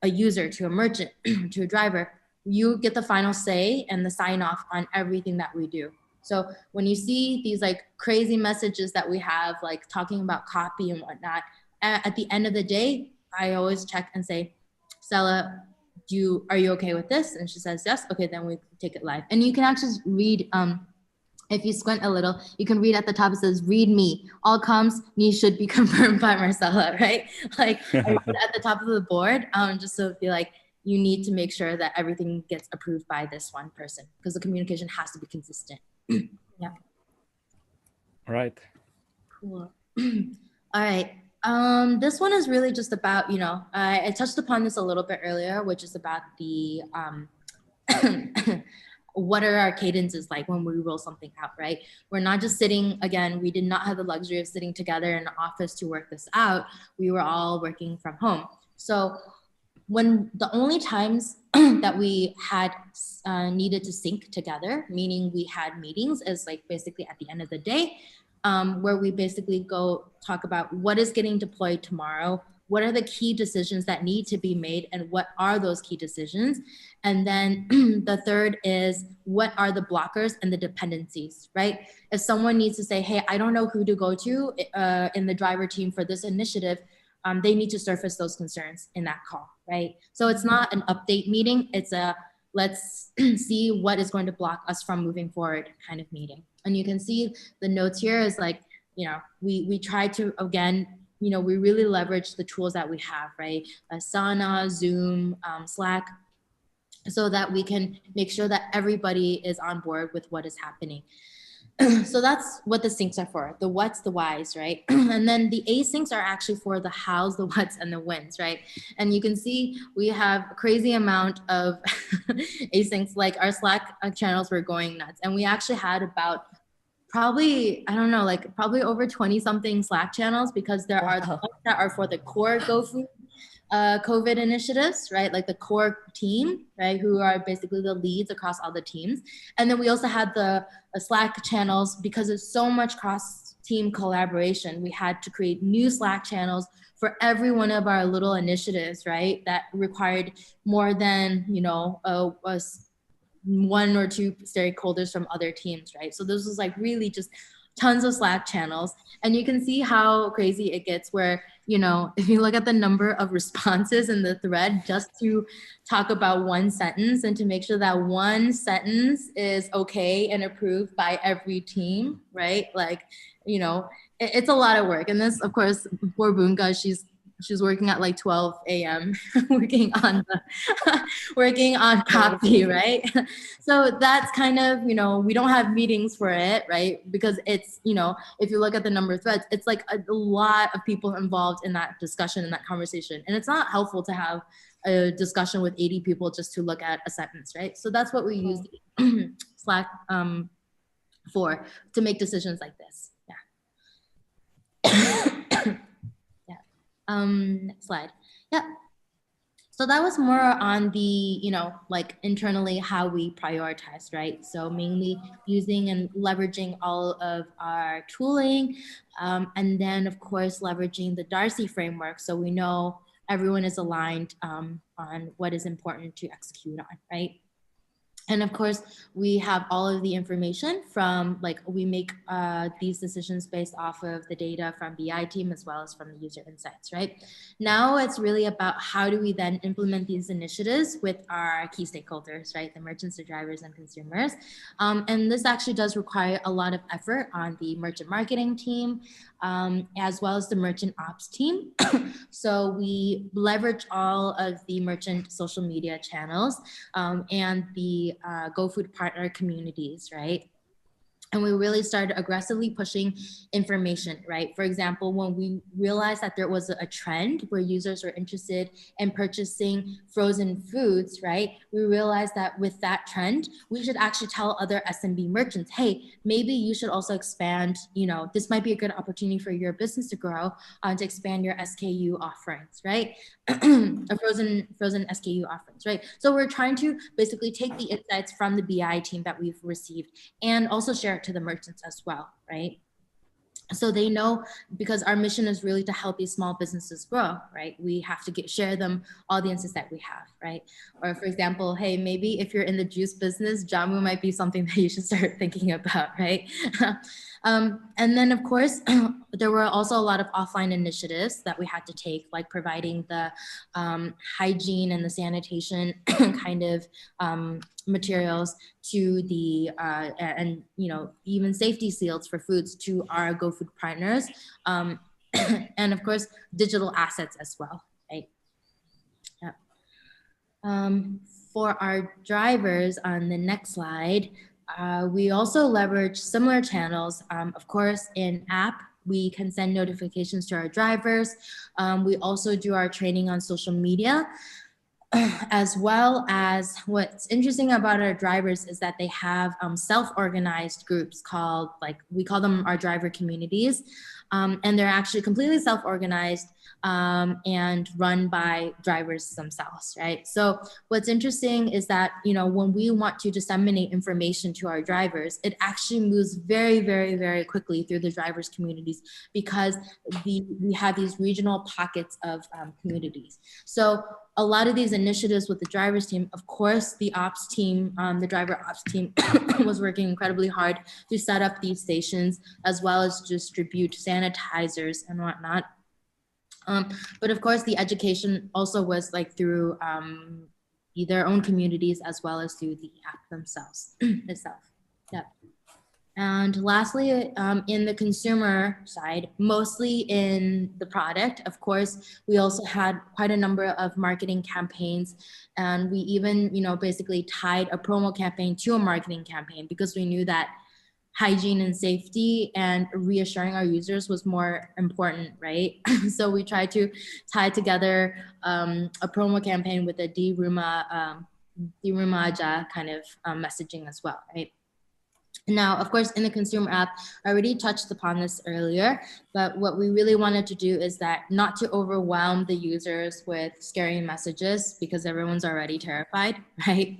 a user, to a merchant, to a driver, you get the final say and the sign off on everything that we do. So when you see these like crazy messages that we have, like talking about copy and whatnot, at the end of the day, I always check and say, Sela, are you okay with this? And she says, yes. Okay, then we take it live. And you can actually read, if you squint a little, you can read at the top, it says, read me. All comms, me should be confirmed by Marcella, right? Like I put it at the top of the board, just so be like, you need to make sure that everything gets approved by this one person because the communication has to be consistent. Yeah.
All right.
Cool. All right. This one is really just about, I touched upon this a little bit earlier, which is about the, what are our cadences like when we roll something out, right? We're not just sitting, again, we did not have the luxury of sitting together in an office to work this out. We were all working from home. So when the only times that we had needed to sync together, meaning we had meetings, is like basically at the end of the day, where we basically go talk about what is getting deployed tomorrow, what are the key decisions that need to be made, and what are those key decisions? And then the third is what are the blockers and the dependencies, right? If someone needs to say, hey, I don't know who to go to in the driver team for this initiative, they need to surface those concerns in that call, right? So it's not an update meeting, it's a let's see what is going to block us from moving forward kind of meeting. And you can see the notes here is like, we try to, again, we really leverage the tools that we have, right? Asana, Zoom, Slack, so that we can make sure that everybody is on board with what is happening. So that's what the syncs are for, the what's, the whys, right? And then the asyncs are actually for the hows, the what's, and the whens, right? And you can see we have a crazy amount of asyncs, like our Slack channels were going nuts. And we actually had about probably, I don't know, like probably over 20 something Slack channels, because there are the ones that are for the core GoFood COVID initiatives, right? Like the core team, right? Who are basically the leads across all the teams. And then we also had the Slack channels, because there's so much cross team collaboration. We had to create new Slack channels for every one of our little initiatives, right? That required more than, one or two stakeholders from other teams, right? So this was like really just tons of Slack channels. And you can see how crazy it gets where, if you look at the number of responses in the thread just to talk about one sentence and to make sure that one sentence is okay and approved by every team, right? Like, it's a lot of work. And this, of course, for Bunga, she's she's working at like 12 a.m. working on working on copy, right? So that's kind of, you know, we don't have meetings for it, right? Because it's, you know, if you look at the number of threads, it's like a lot of people involved in that discussion, in that conversation. And it's not helpful to have a discussion with 80 people just to look at a sentence, right? So that's what we use Slack for, to make decisions like this. Yeah. Yeah. Next slide. Yeah. So that was more on the, you know, like internally how we prioritize, right? So mainly using and leveraging all of our tooling, and then of course leveraging the Darcy framework, so we know everyone is aligned on what is important to execute on, right? And of course, we have all of the information from, like, we make these decisions based off of the data from BI team as well as from the user insights, right? Now it's really about how do we then implement these initiatives with our key stakeholders, right? The merchants, the drivers, and consumers. And this actually does require a lot of effort on the merchant marketing team, as well as the merchant ops team. So we leverage all of the merchant social media channels and the GoFood partner communities, right? And we really started aggressively pushing information, right? For example, when we realized that there was a trend where users were interested in purchasing frozen foods, right? We realized that with that trend, we should actually tell other SMB merchants, hey, maybe you should also expand, you know, this might be a good opportunity for your business to grow, to expand your SKU offerings, right? frozen SKU offerings, right? So we're trying to basically take the insights from the BI team that we've received and also share it to the merchants as well, right? So they know, because our mission is really to help these small businesses grow, right? We have to share them all the insights that we have, right? Or for example, hey, maybe if you're in the juice business, Jamu might be something that you should start thinking about, right? And then of course, there were also a lot of offline initiatives that we had to take, like providing the hygiene and the sanitation kind of materials to the and you know, even safety seals for foods to our GoFood partners, and of course digital assets as well, right? Yeah. For our drivers on the next slide, we also leverage similar channels. Of course, in app, we can send notifications to our drivers. We also do our training on social media, as well as what's interesting about our drivers is that they have self-organized groups called, like, we call them our driver communities. And they're actually completely self-organized and run by drivers themselves, right? So what's interesting is that, you know, when we want to disseminate information to our drivers, it actually moves very, very, very quickly through the drivers communities, because we have these regional pockets of communities. So a lot of these initiatives with the drivers team, of course, the ops team, the driver ops team was working incredibly hard to set up these stations, as well as distribute sanitizers and whatnot. But of course, the education also was like through their own communities, as well as through the app themselves itself. Yeah. And lastly, in the consumer side, mostly in the product, of course, we also had quite a number of marketing campaigns. And we even, you know, basically tied a promo campaign to a marketing campaign, because we knew that hygiene and safety and reassuring our users was more important, right? So we tried to tie together a promo campaign with a di rumah aja kind of messaging as well, right? Now, of course, in the consumer app, I already touched upon this earlier, but what we really wanted to do is that not to overwhelm the users with scary messages, because everyone's already terrified, right?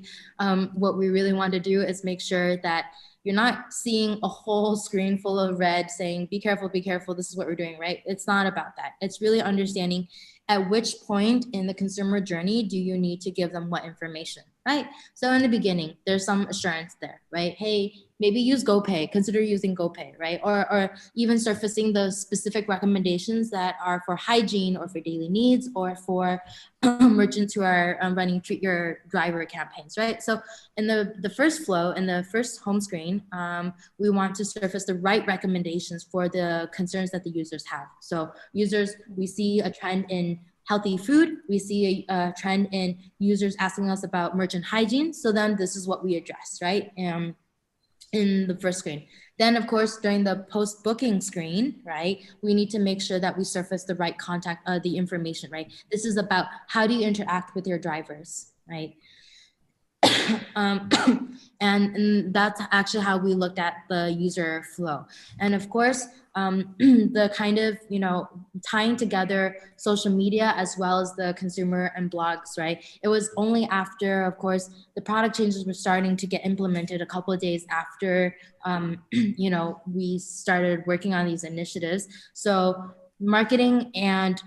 What we really want to do is make sure that you're not seeing a whole screen full of red saying, be careful, this is what we're doing, right? It's not about that. It's really understanding at which point in the consumer journey do you need to give them what information, right? So in the beginning, there's some assurance there, right? Hey, maybe use GoPay, consider using GoPay, right? Or even surfacing the specific recommendations that are for hygiene or for daily needs or for merchants who are running treat your driver campaigns, right? So in the first flow, in the first home screen, we want to surface the right recommendations for the concerns that the users have. So users, we see a trend in healthy food. We see a trend in users asking us about merchant hygiene. So then this is what we address, right? In the first screen. Then of course, during the post-booking screen, right, we need to make sure that we surface the right contact, the information, right? This is about how do you interact with your drivers, right? And that's actually how we looked at the user flow. And of course, the kind of, tying together social media as well as the consumer and blogs, right? It was only after, of course, the product changes were starting to get implemented a couple of days after, we started working on these initiatives. So marketing and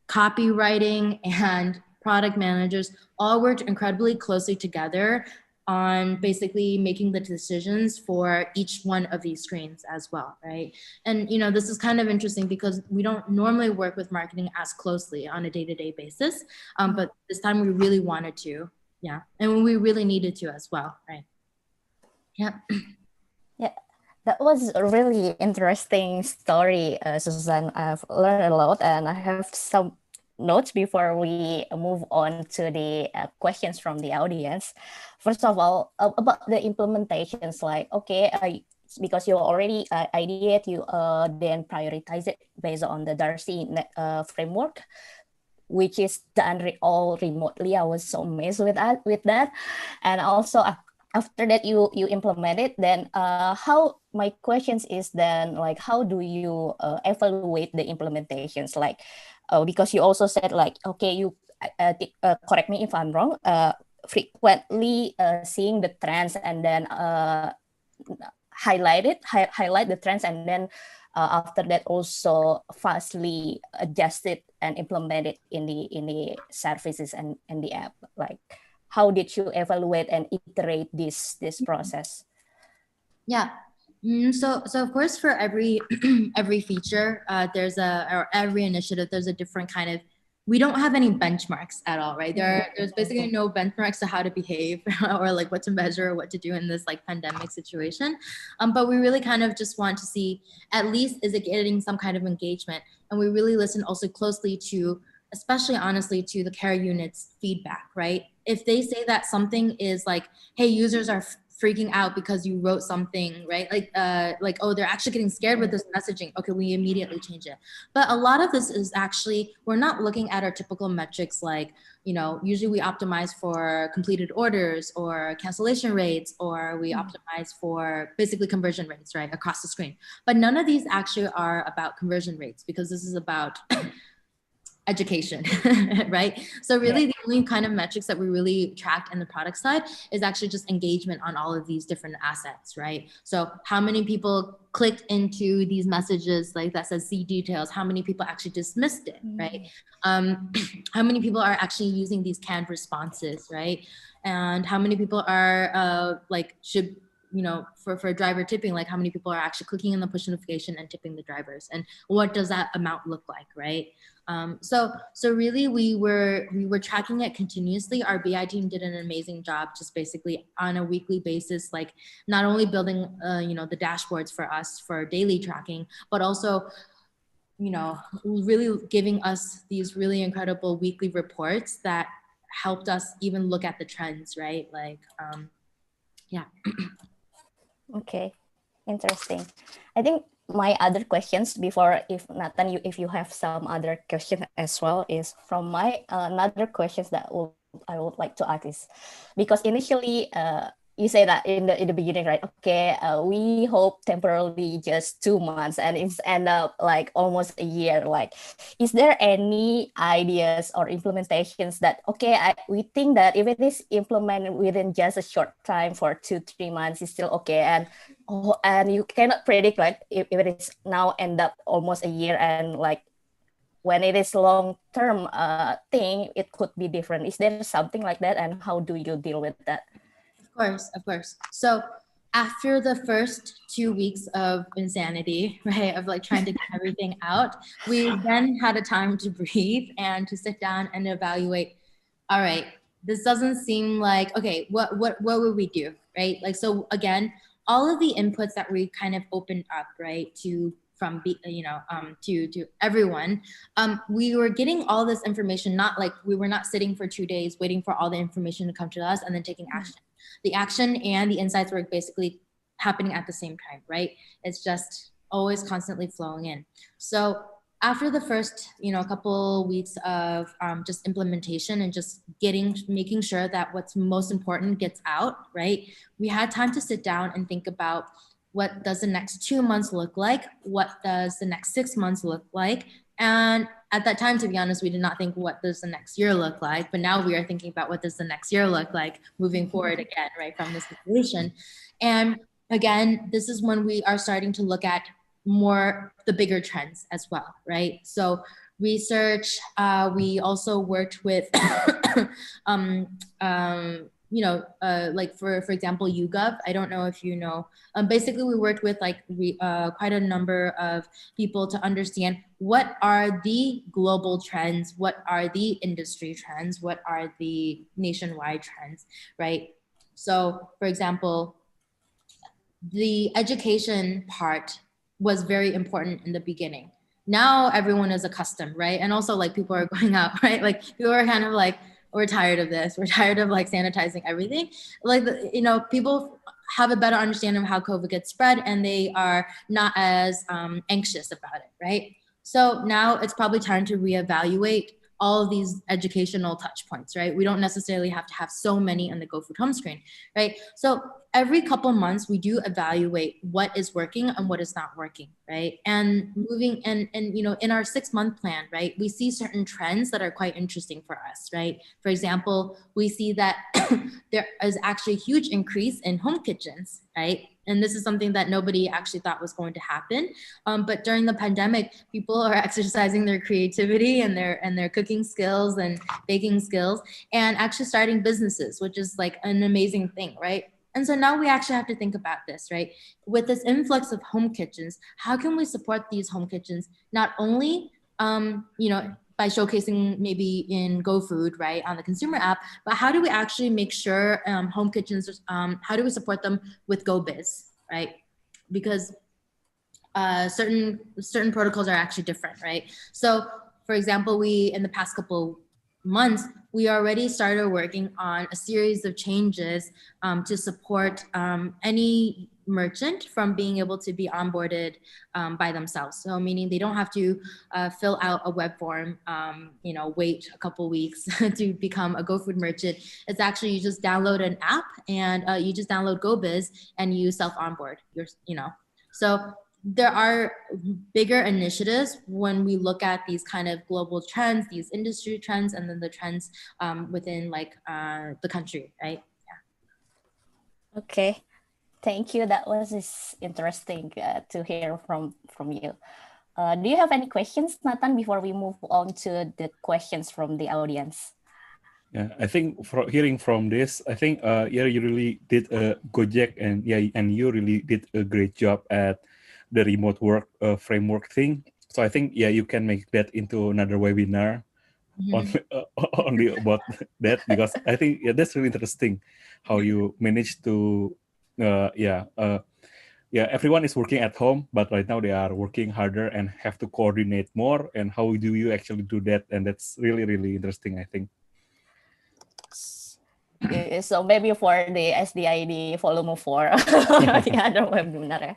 copywriting and product managers all worked incredibly closely together on basically making the decisions for each one of these screens as well, right? And this is kind of interesting because we don't normally work with marketing as closely on a day-to-day basis, but this time we really wanted to, yeah, and we really needed to as well, right? Yeah.
Yeah, that was a really interesting story, Susan. I've learned a lot, and I have some notes before we move on to the questions from the audience. First of all, about the implementations, like, okay, because you already ideate, you then prioritize it based on the Darcy framework, which is done all remotely. I was so amazed with that. And also after that you implement it, then how, my questions is then, like, how do you evaluate the implementations? Like, because you also said, like, okay, you correct me if I'm wrong, frequently seeing the trends and then highlight the trends, and then after that also fastly adjust it and implement it in the services and the app. Like, how did you evaluate and iterate this process?
Yeah. So of course, for every every feature, or every initiative, there's a different kind of. We don't have any benchmarks at all, right? There's basically no benchmarks to how to behave or like what to measure or what to do in this like pandemic situation. But we really kind of just want to see, at least, is it getting some kind of engagement? And we really listen also closely to, especially honestly, to the care unit's feedback, right? If they say that something is like, hey, users are freaking out because you wrote something, right? Like, oh, they're actually getting scared with this messaging. Okay, we immediately change it. But a lot of this is actually, we're not looking at our typical metrics like, usually we optimize for completed orders or cancellation rates, or we optimize for basically conversion rates, right, across the screen. But none of these actually are about conversion rates, because this is about education, right? So really the only kind of metrics that we really tracked in the product side is actually just engagement on all of these different assets, right? So how many people clicked into these messages like that says see details, how many people actually dismissed it, right? How many people are actually using these canned responses, right? And how many people are for driver tipping, like how many people are actually clicking in the push notification and tipping the drivers, and what does that amount look like, right? So really we were tracking it continuously. Our BI team did an amazing job, just basically on a weekly basis, like not only building the dashboards for us for daily tracking, but also really giving us these really incredible weekly reports that helped us even look at the trends, right? Like yeah.
Okay, interesting. I think my other questions before, if Nathan, if you have some other question as well, is from my another questions that I would like to ask is, because initially you say that in the beginning, right? Okay, we hope temporarily just 2 months, and it's end up like almost a year. Like, is there any ideas or implementations that, okay, we think that if it is implemented within just a short time for 2-3 months, is still okay, and you cannot predict, like, if it is now end up almost a year, and like when it is long term thing, it could be different. Is there something like that, and how do you deal with that?
Of course. So after the first 2 weeks of insanity, right, of like trying to get everything out, we then had a time to breathe and to sit down and evaluate, all right, this doesn't seem like, okay, what would we do, right? Like, so again, all of the inputs that we kind of opened up, right, to everyone, we were getting all this information, not like we were not sitting for 2 days waiting for all the information to come to us and then taking action. The action and the insights were basically happening at the same time, right? It's just always constantly flowing in. So after the first, couple weeks of just implementation and just making sure that what's most important gets out, right? We had time to sit down and think about, what does the next 2 months look like? What does the next 6 months look like? And at that time, to be honest, we did not think, what does the next year look like? But now we are thinking about, what does the next year look like moving forward again, right, from this situation. And again, this is when we are starting to look at more the bigger trends as well, right? So research, we also worked with like for example, YouGov. I don't know if you know. Basically, we worked with quite a number of people to understand, what are the global trends, what are the industry trends, what are the nationwide trends, right? So, for example, the education part was very important in the beginning. Now everyone is accustomed, right? And also, like, people are going out, right? Like, people are kind of like, we're tired of this. We're tired of like sanitizing everything. Like, people have a better understanding of how COVID gets spread, and they are not as anxious about it, right? So now it's probably time to reevaluate all of these educational touch points, right? We don't necessarily have to have so many on the GoFood home screen, right? So every couple months, we do evaluate what is working and what is not working, right? And moving and in our 6-month plan, right, we see certain trends that are quite interesting for us, right? For example, we see that there is actually a huge increase in home kitchens, right? And this is something that nobody actually thought was going to happen. But during the pandemic, people are exercising their creativity and their cooking skills and baking skills, and actually starting businesses, which is like an amazing thing, right? And so now we actually have to think about this, right? With this influx of home kitchens, how can we support these home kitchens, not only, by showcasing maybe in GoFood, right, on the consumer app, but how do we actually make sure home kitchens, how do we support them with GoBiz, right? Because certain protocols are actually different, right? So, for example, we, in the past couple months, we already started working on a series of changes to support any merchant from being able to be onboarded by themselves. So meaning they don't have to fill out a web form, wait a couple weeks to become a GoFood merchant. It's actually, you just download an app and you just download GoBiz and you self-onboard. So there are bigger initiatives when we look at these kind of global trends, these industry trends, and then the trends within the country, right? Yeah.
Okay, thank you. That was interesting to hear from you. Do you have any questions, Nathan, before we move on to the questions from the audience?
Yeah, I think hearing from this, I think you really did a Gojek, and you really did a great job at the remote work framework thing. So I think you can make that into another webinar only about that, because I think that's really interesting how you manage to everyone is working at home, but right now they are working harder and have to coordinate more, and how do you actually do that? And that's really, really interesting, I think.
So maybe for the SDID volume 4 the other webinar.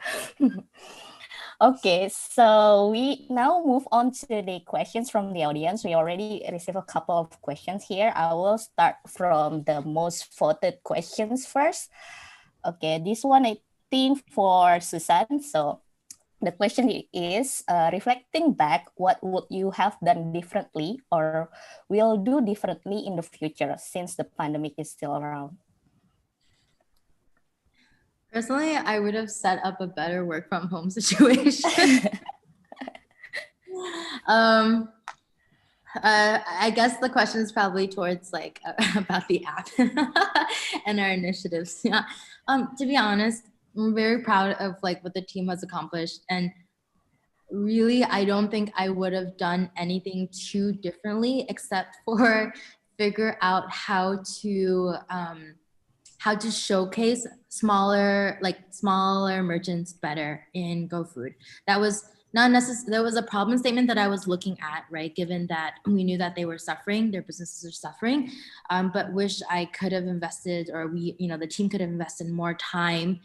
Okay, so we now move on to the questions from the audience. We already received a couple of questions here. I will start from the most voted questions first. Okay, this one I think for Susan. So the question is, reflecting back, what would you have done differently or will do differently in the future since the pandemic is still around?
Personally, I would have set up a better work from home situation. I guess the question is probably towards about the app and our initiatives. Yeah. To be honest, I'm very proud of like what the team has accomplished, and really, I don't think I would have done anything too differently except for figure out how to showcase smaller merchants better in GoFood. That was not necessarily, there was a problem statement that I was looking at, right? Given that we knew that they were suffering, their businesses are suffering, but wish I could have invested, or the team could have invested more time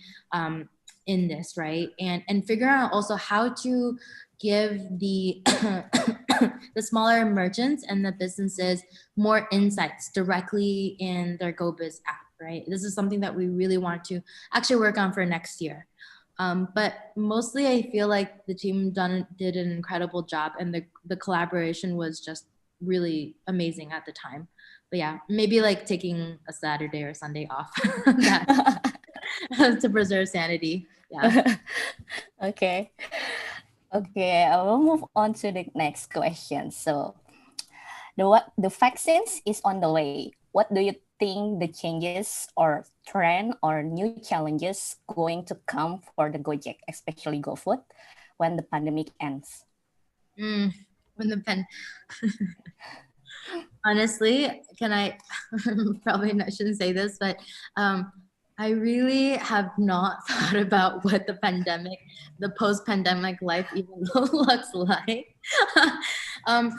in this, right? And figure out also how to give the the smaller merchants and the businesses more insights directly in their GoBiz app, right? This is something that we really want to actually work on for next year. But mostly I feel like the team did an incredible job, and the collaboration was just really amazing at the time. But yeah, maybe like taking a Saturday or Sunday off to preserve sanity. Yeah.
Okay. Okay, I will move on to the next question. So, the vaccines is on the way. What do you think the changes or trend or new challenges going to come for the Gojek, especially GoFood, when the pandemic ends?
When the pen. Honestly, can I probably shouldn't say this, but I really have not thought about what the post-pandemic life even looks like. But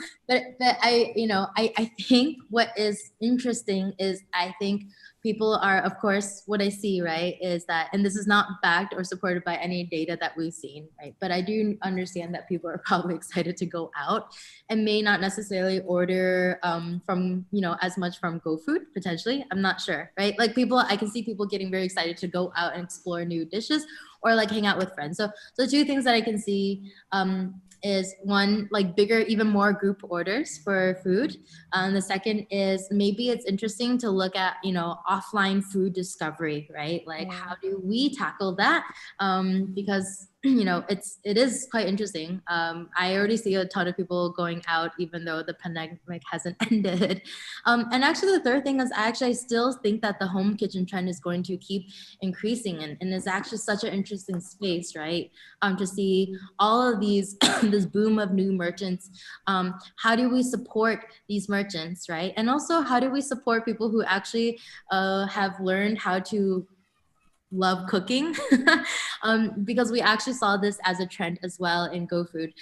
I think what is interesting is I think people are, of course, what I see, right, is that, and this is not backed or supported by any data that we've seen, right? But I do understand that people are probably excited to go out and may not necessarily order from, as much from GoFood, potentially. I'm not sure, right? Like I can see people getting very excited to go out and explore new dishes or like hang out with friends. So two things that I can see is one, like bigger, even more group orders for food. The second is maybe it's interesting to look at, offline food discovery, right? Like how do we tackle that? Because it is quite interesting. I already see a ton of people going out, even though the pandemic hasn't ended. And actually, the third thing is I still think that the home kitchen trend is going to keep increasing, and it's actually such an interesting space, right? To see all of these this boom of new merchants. How do we support these merchants, right? And also, how do we support people who actually have learned how to love cooking? Because we actually saw this as a trend as well in GoFood,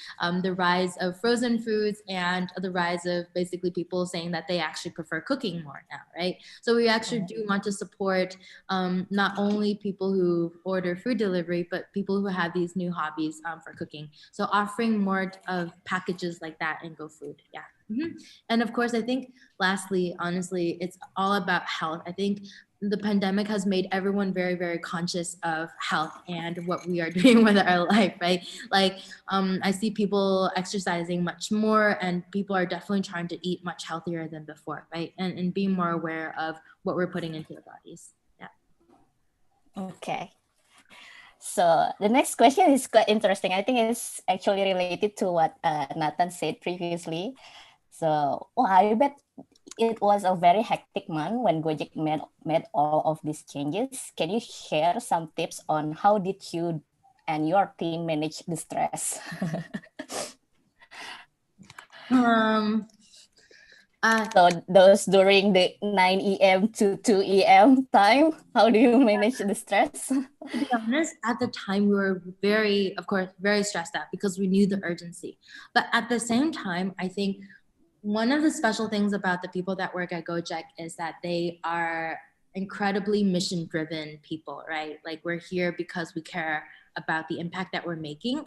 the rise of frozen foods and the rise of basically people saying that they actually prefer cooking more now, right? So we actually do want to support not only people who order food delivery, but people who have these new hobbies for cooking. So offering more of packages like that in GoFood, yeah. Mm-hmm. And of course, I think lastly, honestly, it's all about health. I think the pandemic has made everyone very, very conscious of health and what we are doing with our life, right? Like, I see people exercising much more, and people are definitely trying to eat much healthier than before, right? And being more aware of what we're putting into our bodies. Yeah.
Okay. So the next question is quite interesting. I think it's actually related to what Nathan said previously. So, I bet it was a very hectic month when Gojek made all of these changes. Can you share some tips on how did you and your team manage the stress? So those during the 9 a.m. to 2 a.m. time, how do you manage the stress?
To be honest, at the time we were very, of course, very stressed out because we knew the urgency. But at the same time, I think one of the special things about the people that work at Gojek is that they are incredibly mission-driven people, right? Like we're here because we care about the impact that we're making.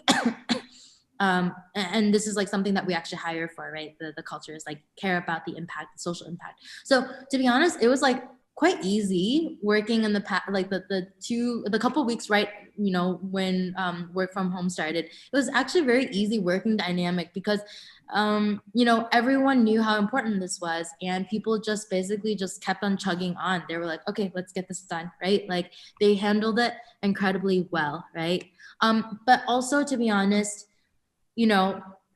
And this is like something that we actually hire for, right? The culture is like care about the impact, the social impact. So to be honest, it was like quite easy working in the past, like the couple weeks, right? When work from home started, it was actually very easy working dynamic because everyone knew how important this was, and people just basically just kept on chugging on. They were like, okay, let's get this done, right? Like they handled it incredibly well, right? But also, to be honest,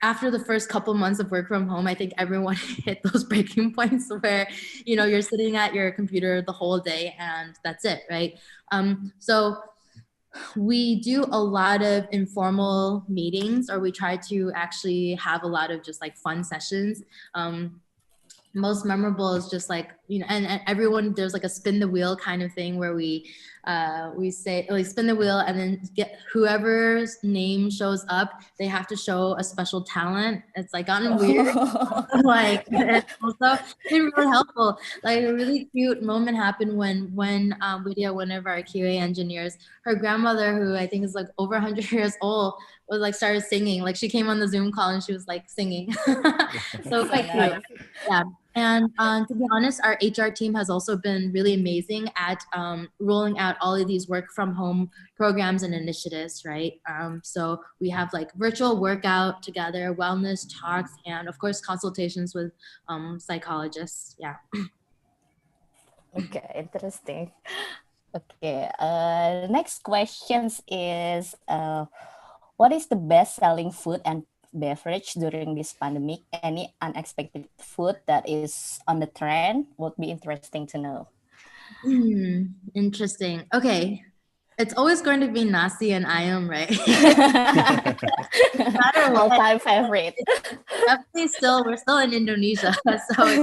after the first couple months of work from home, I think everyone hit those breaking points where, you're sitting at your computer the whole day and that's it, right? So We do a lot of informal meetings, or we try to actually have a lot of just like fun sessions. Most memorable is just like, you know, and everyone, there's like a spin the wheel kind of thing where we say like spin the wheel, and then get whoever's name shows up, they have to show a special talent. It's like gotten weird. Like it's also been really helpful. Like a really cute moment happened when Lydia, one of our QA engineers, her grandmother, who I think is like over 100 years old, was like started singing. Like she came on the Zoom call and she was like singing. So quite cute. Yeah. And to be honest, our HR team has also been really amazing at rolling out all of these work from home programs and initiatives, right? So we have like virtual workout together, wellness talks, and of course, consultations with psychologists. Yeah.
Okay, interesting. Okay, next questions is, what is the best selling food and beverage during this pandemic? Any unexpected food that is on the trend would be interesting to know.
Interesting. Okay. It's always going to be nasi and ayam, right?
All-time favorite.
Definitely we're still in Indonesia, so it's still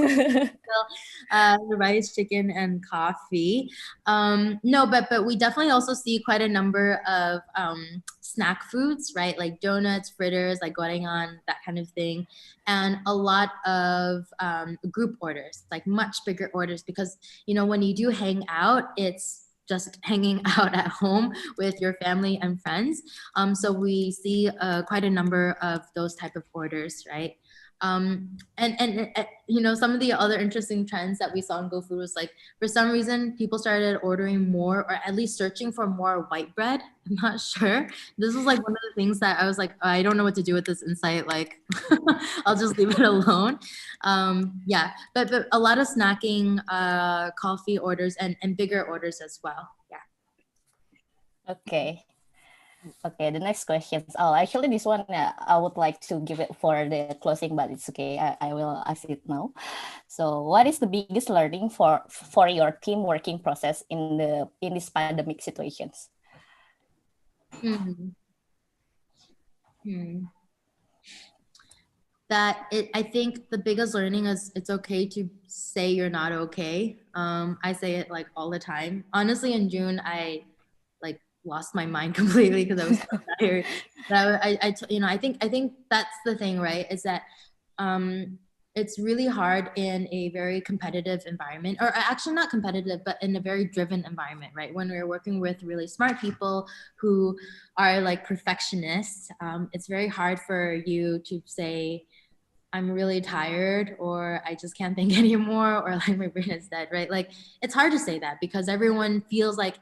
the rice, chicken, and coffee. No, but we definitely also see quite a number of snack foods, right? Like donuts, fritters, like gorengan, that kind of thing, and a lot of group orders, like much bigger orders, because you know when you do hang out, it's just hanging out at home with your family and friends. So we see quite a number of those type of orders, right? And you know, some of the other interesting trends that we saw in GoFood was like, for some reason, people started ordering more, or at least searching for more white bread. I'm not sure. This was like one of the things that I was like, I don't know what to do with this insight. Like, I'll just leave it alone. Yeah, but a lot of snacking, coffee orders, and bigger orders as well. Yeah.
Okay. Okay, the next question. Oh, actually, this one I would like to give it for the closing, but it's okay. I will ask it now. So, what is the biggest learning for your team working process in this pandemic situations?
I think the biggest learning is it's okay to say you're not okay. I say it like all the time. Honestly, in June, I like lost my mind completely because I was so tired. But you know, I think that's the thing, right? Is that it's really hard in a very competitive environment, or actually not competitive, but in a very driven environment, right? When we're working with really smart people who are like perfectionists, it's very hard for you to say, I'm really tired, or I just can't think anymore, or like my brain is dead, right? Like it's hard to say that because everyone feels like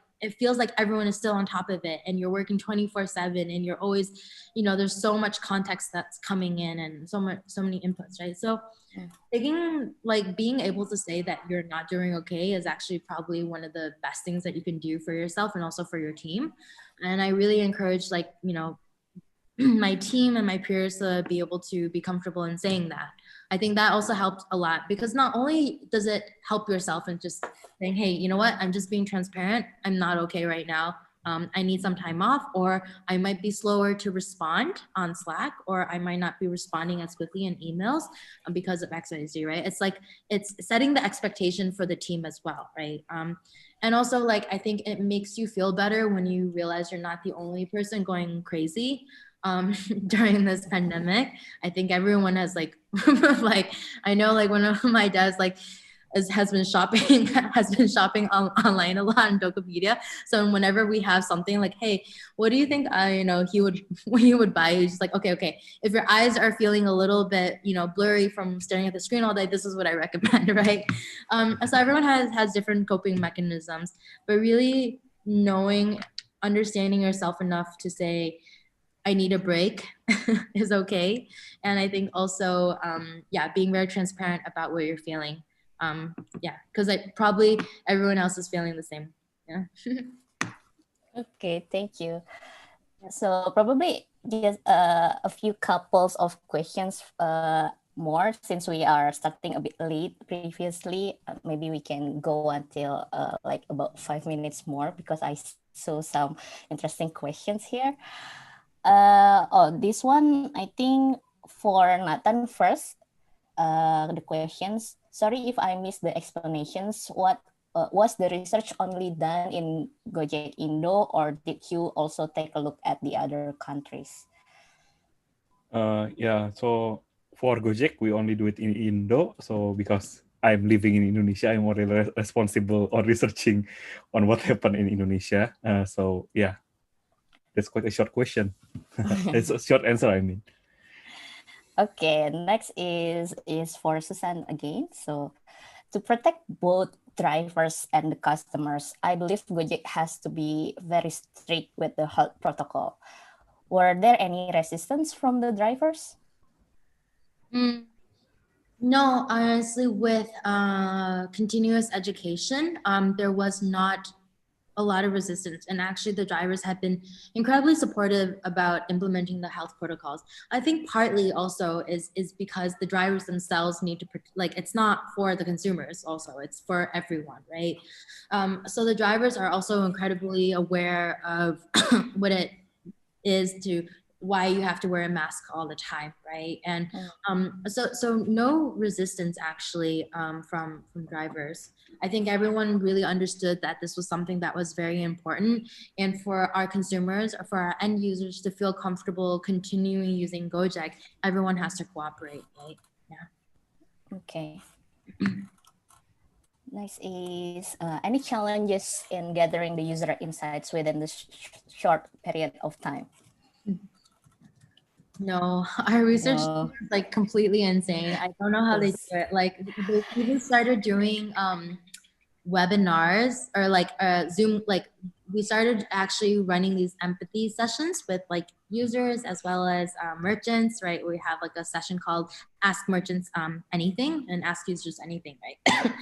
everyone is still on top of it, and you're working 24/7, and you're always, you know, there's so much context that's coming in, and so many inputs, right? So thinking like being able to say that you're not doing okay is actually probably one of the best things that you can do for yourself and also for your team. And I really encourage, like, you know, my team and my peers to be able to be comfortable in saying that. I think that also helped a lot, because not only does it help yourself in just saying, hey, you know what, I'm just being transparent, I'm not okay right now, I need some time off, or I might be slower to respond on Slack, or I might not be responding as quickly in emails because of XYZ, right? It's like, it's setting the expectation for the team as well, right? And also, like, I think it makes you feel better when you realize you're not the only person going crazy during this pandemic. I think everyone has like like, I know like one of my dads like has been shopping online a lot on Tokopedia. So whenever we have something like, hey, what do you think you know, he would buy, he's just like, okay, if your eyes are feeling a little bit, you know, blurry from staring at the screen all day, this is what I recommend, right? So everyone has different coping mechanisms, but really understanding yourself enough to say, I need a break is okay. And I think also, yeah, being very transparent about what you're feeling. Yeah, because probably everyone else is feeling the same. Yeah.
Okay, thank you. So probably just a few couples of questions more since we are starting a bit late previously. Maybe we can go until like about 5 minutes more because I saw some interesting questions here. This one, I think for Nathan first, the questions. Sorry if I missed the explanations. What was the research only done in Gojek Indo, or did you also take a look at the other countries?
Yeah, so for Gojek, we only do it in Indo. So because I'm living in Indonesia, I'm more responsible on researching on what happened in Indonesia. So yeah, that's quite a short question. It's a short answer, I mean.
Okay, next is for Susan again. So to protect both drivers and the customers, I believe Gojek has to be very strict with the health protocol. Were there any resistance from the drivers?
No, honestly, with continuous education, there was not a lot of resistance, and actually the drivers have been incredibly supportive about implementing the health protocols. I think partly also is because the drivers themselves need to, like, it's not for the consumers, also it's for everyone, right? So the drivers are also incredibly aware of what it is to, why you have to wear a mask all the time, right? And so no resistance actually from drivers. I think everyone really understood that this was something that was very important, and for our consumers or for our end users to feel comfortable continuing using Gojek, everyone has to cooperate, right? Yeah.
Okay. Next is any challenges in gathering the user insights within the short period of time?
No, our research
No.
is like completely insane. I don't know how they do it. Like they even started doing webinars or like Zoom, like we started actually running these empathy sessions with like users as well as merchants, right? We have like a session called Ask Merchants Anything and Ask Users Anything, right?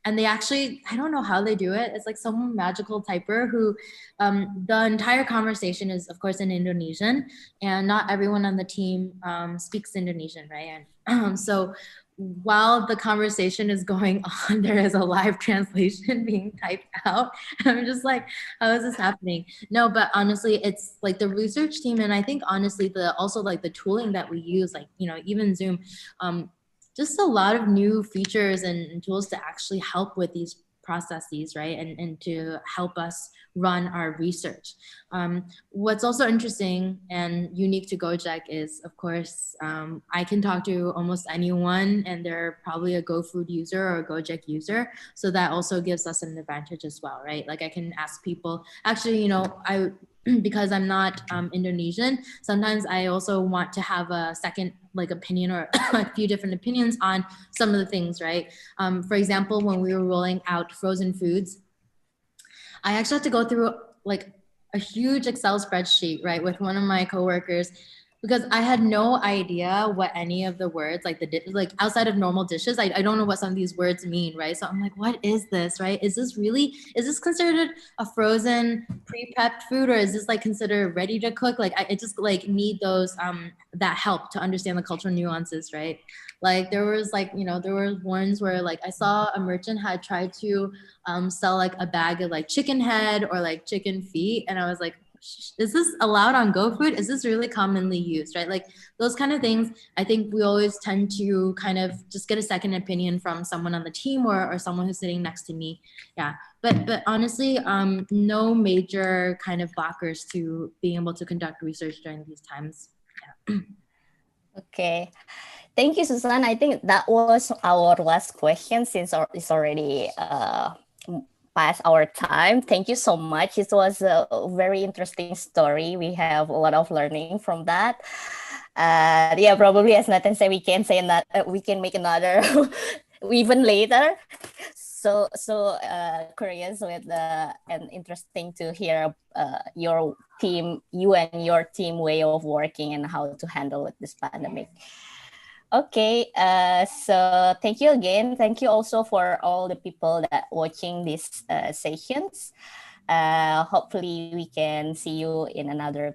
And they actually, I don't know how they do it. It's like some magical typer who, the entire conversation is of course in Indonesian, and not everyone on the team speaks Indonesian, right? And so while the conversation is going on, there is a live translation being typed out. I'm just like, how is this happening? No, but honestly, it's like the research team, and I think honestly, the also like the tooling that we use, like, you know, even Zoom, just a lot of new features and tools to actually help with these processes, right? And to help us run our research. What's also interesting and unique to Gojek is, of course, I can talk to almost anyone, and they're probably a GoFood user or a Gojek user. So that also gives us an advantage as well, right? Like I can ask people, actually, you know, because I'm not Indonesian, sometimes I also want to have a second like opinion or a few different opinions on some of the things, right? For example, when we were rolling out frozen foods, I actually had to go through like a huge Excel spreadsheet, right, with one of my coworkers, because I had no idea what any of the words, like like outside of normal dishes, I don't know what some of these words mean, right? So I'm like, what is this, right? Is this considered a frozen pre-prepped food, or is this like considered ready to cook? Like I just like need those that help to understand the cultural nuances, right? Like there was like, you know, there were ones where like I saw a merchant had tried to sell like a bag of like chicken head or like chicken feet, and I was like, is this allowed on GoFood? Is this really commonly used, right? Like those kind of things. I think we always tend to kind of just get a second opinion from someone on the team or someone who's sitting next to me. Yeah, but honestly, no major kind of blockers to being able to conduct research during these times. Yeah.
Okay. Thank you, Susan. I think that was our last question since it's already past our time. Thank you so much. It was a very interesting story. We have a lot of learning from that. Yeah, probably as Nathan said, we can say that we can make another even later. So curious with and interesting to hear your team, you and your team way of working and how to handle with this pandemic. Okay, so thank you again. Thank you also for all the people that watching these sessions. Hopefully we can see you in another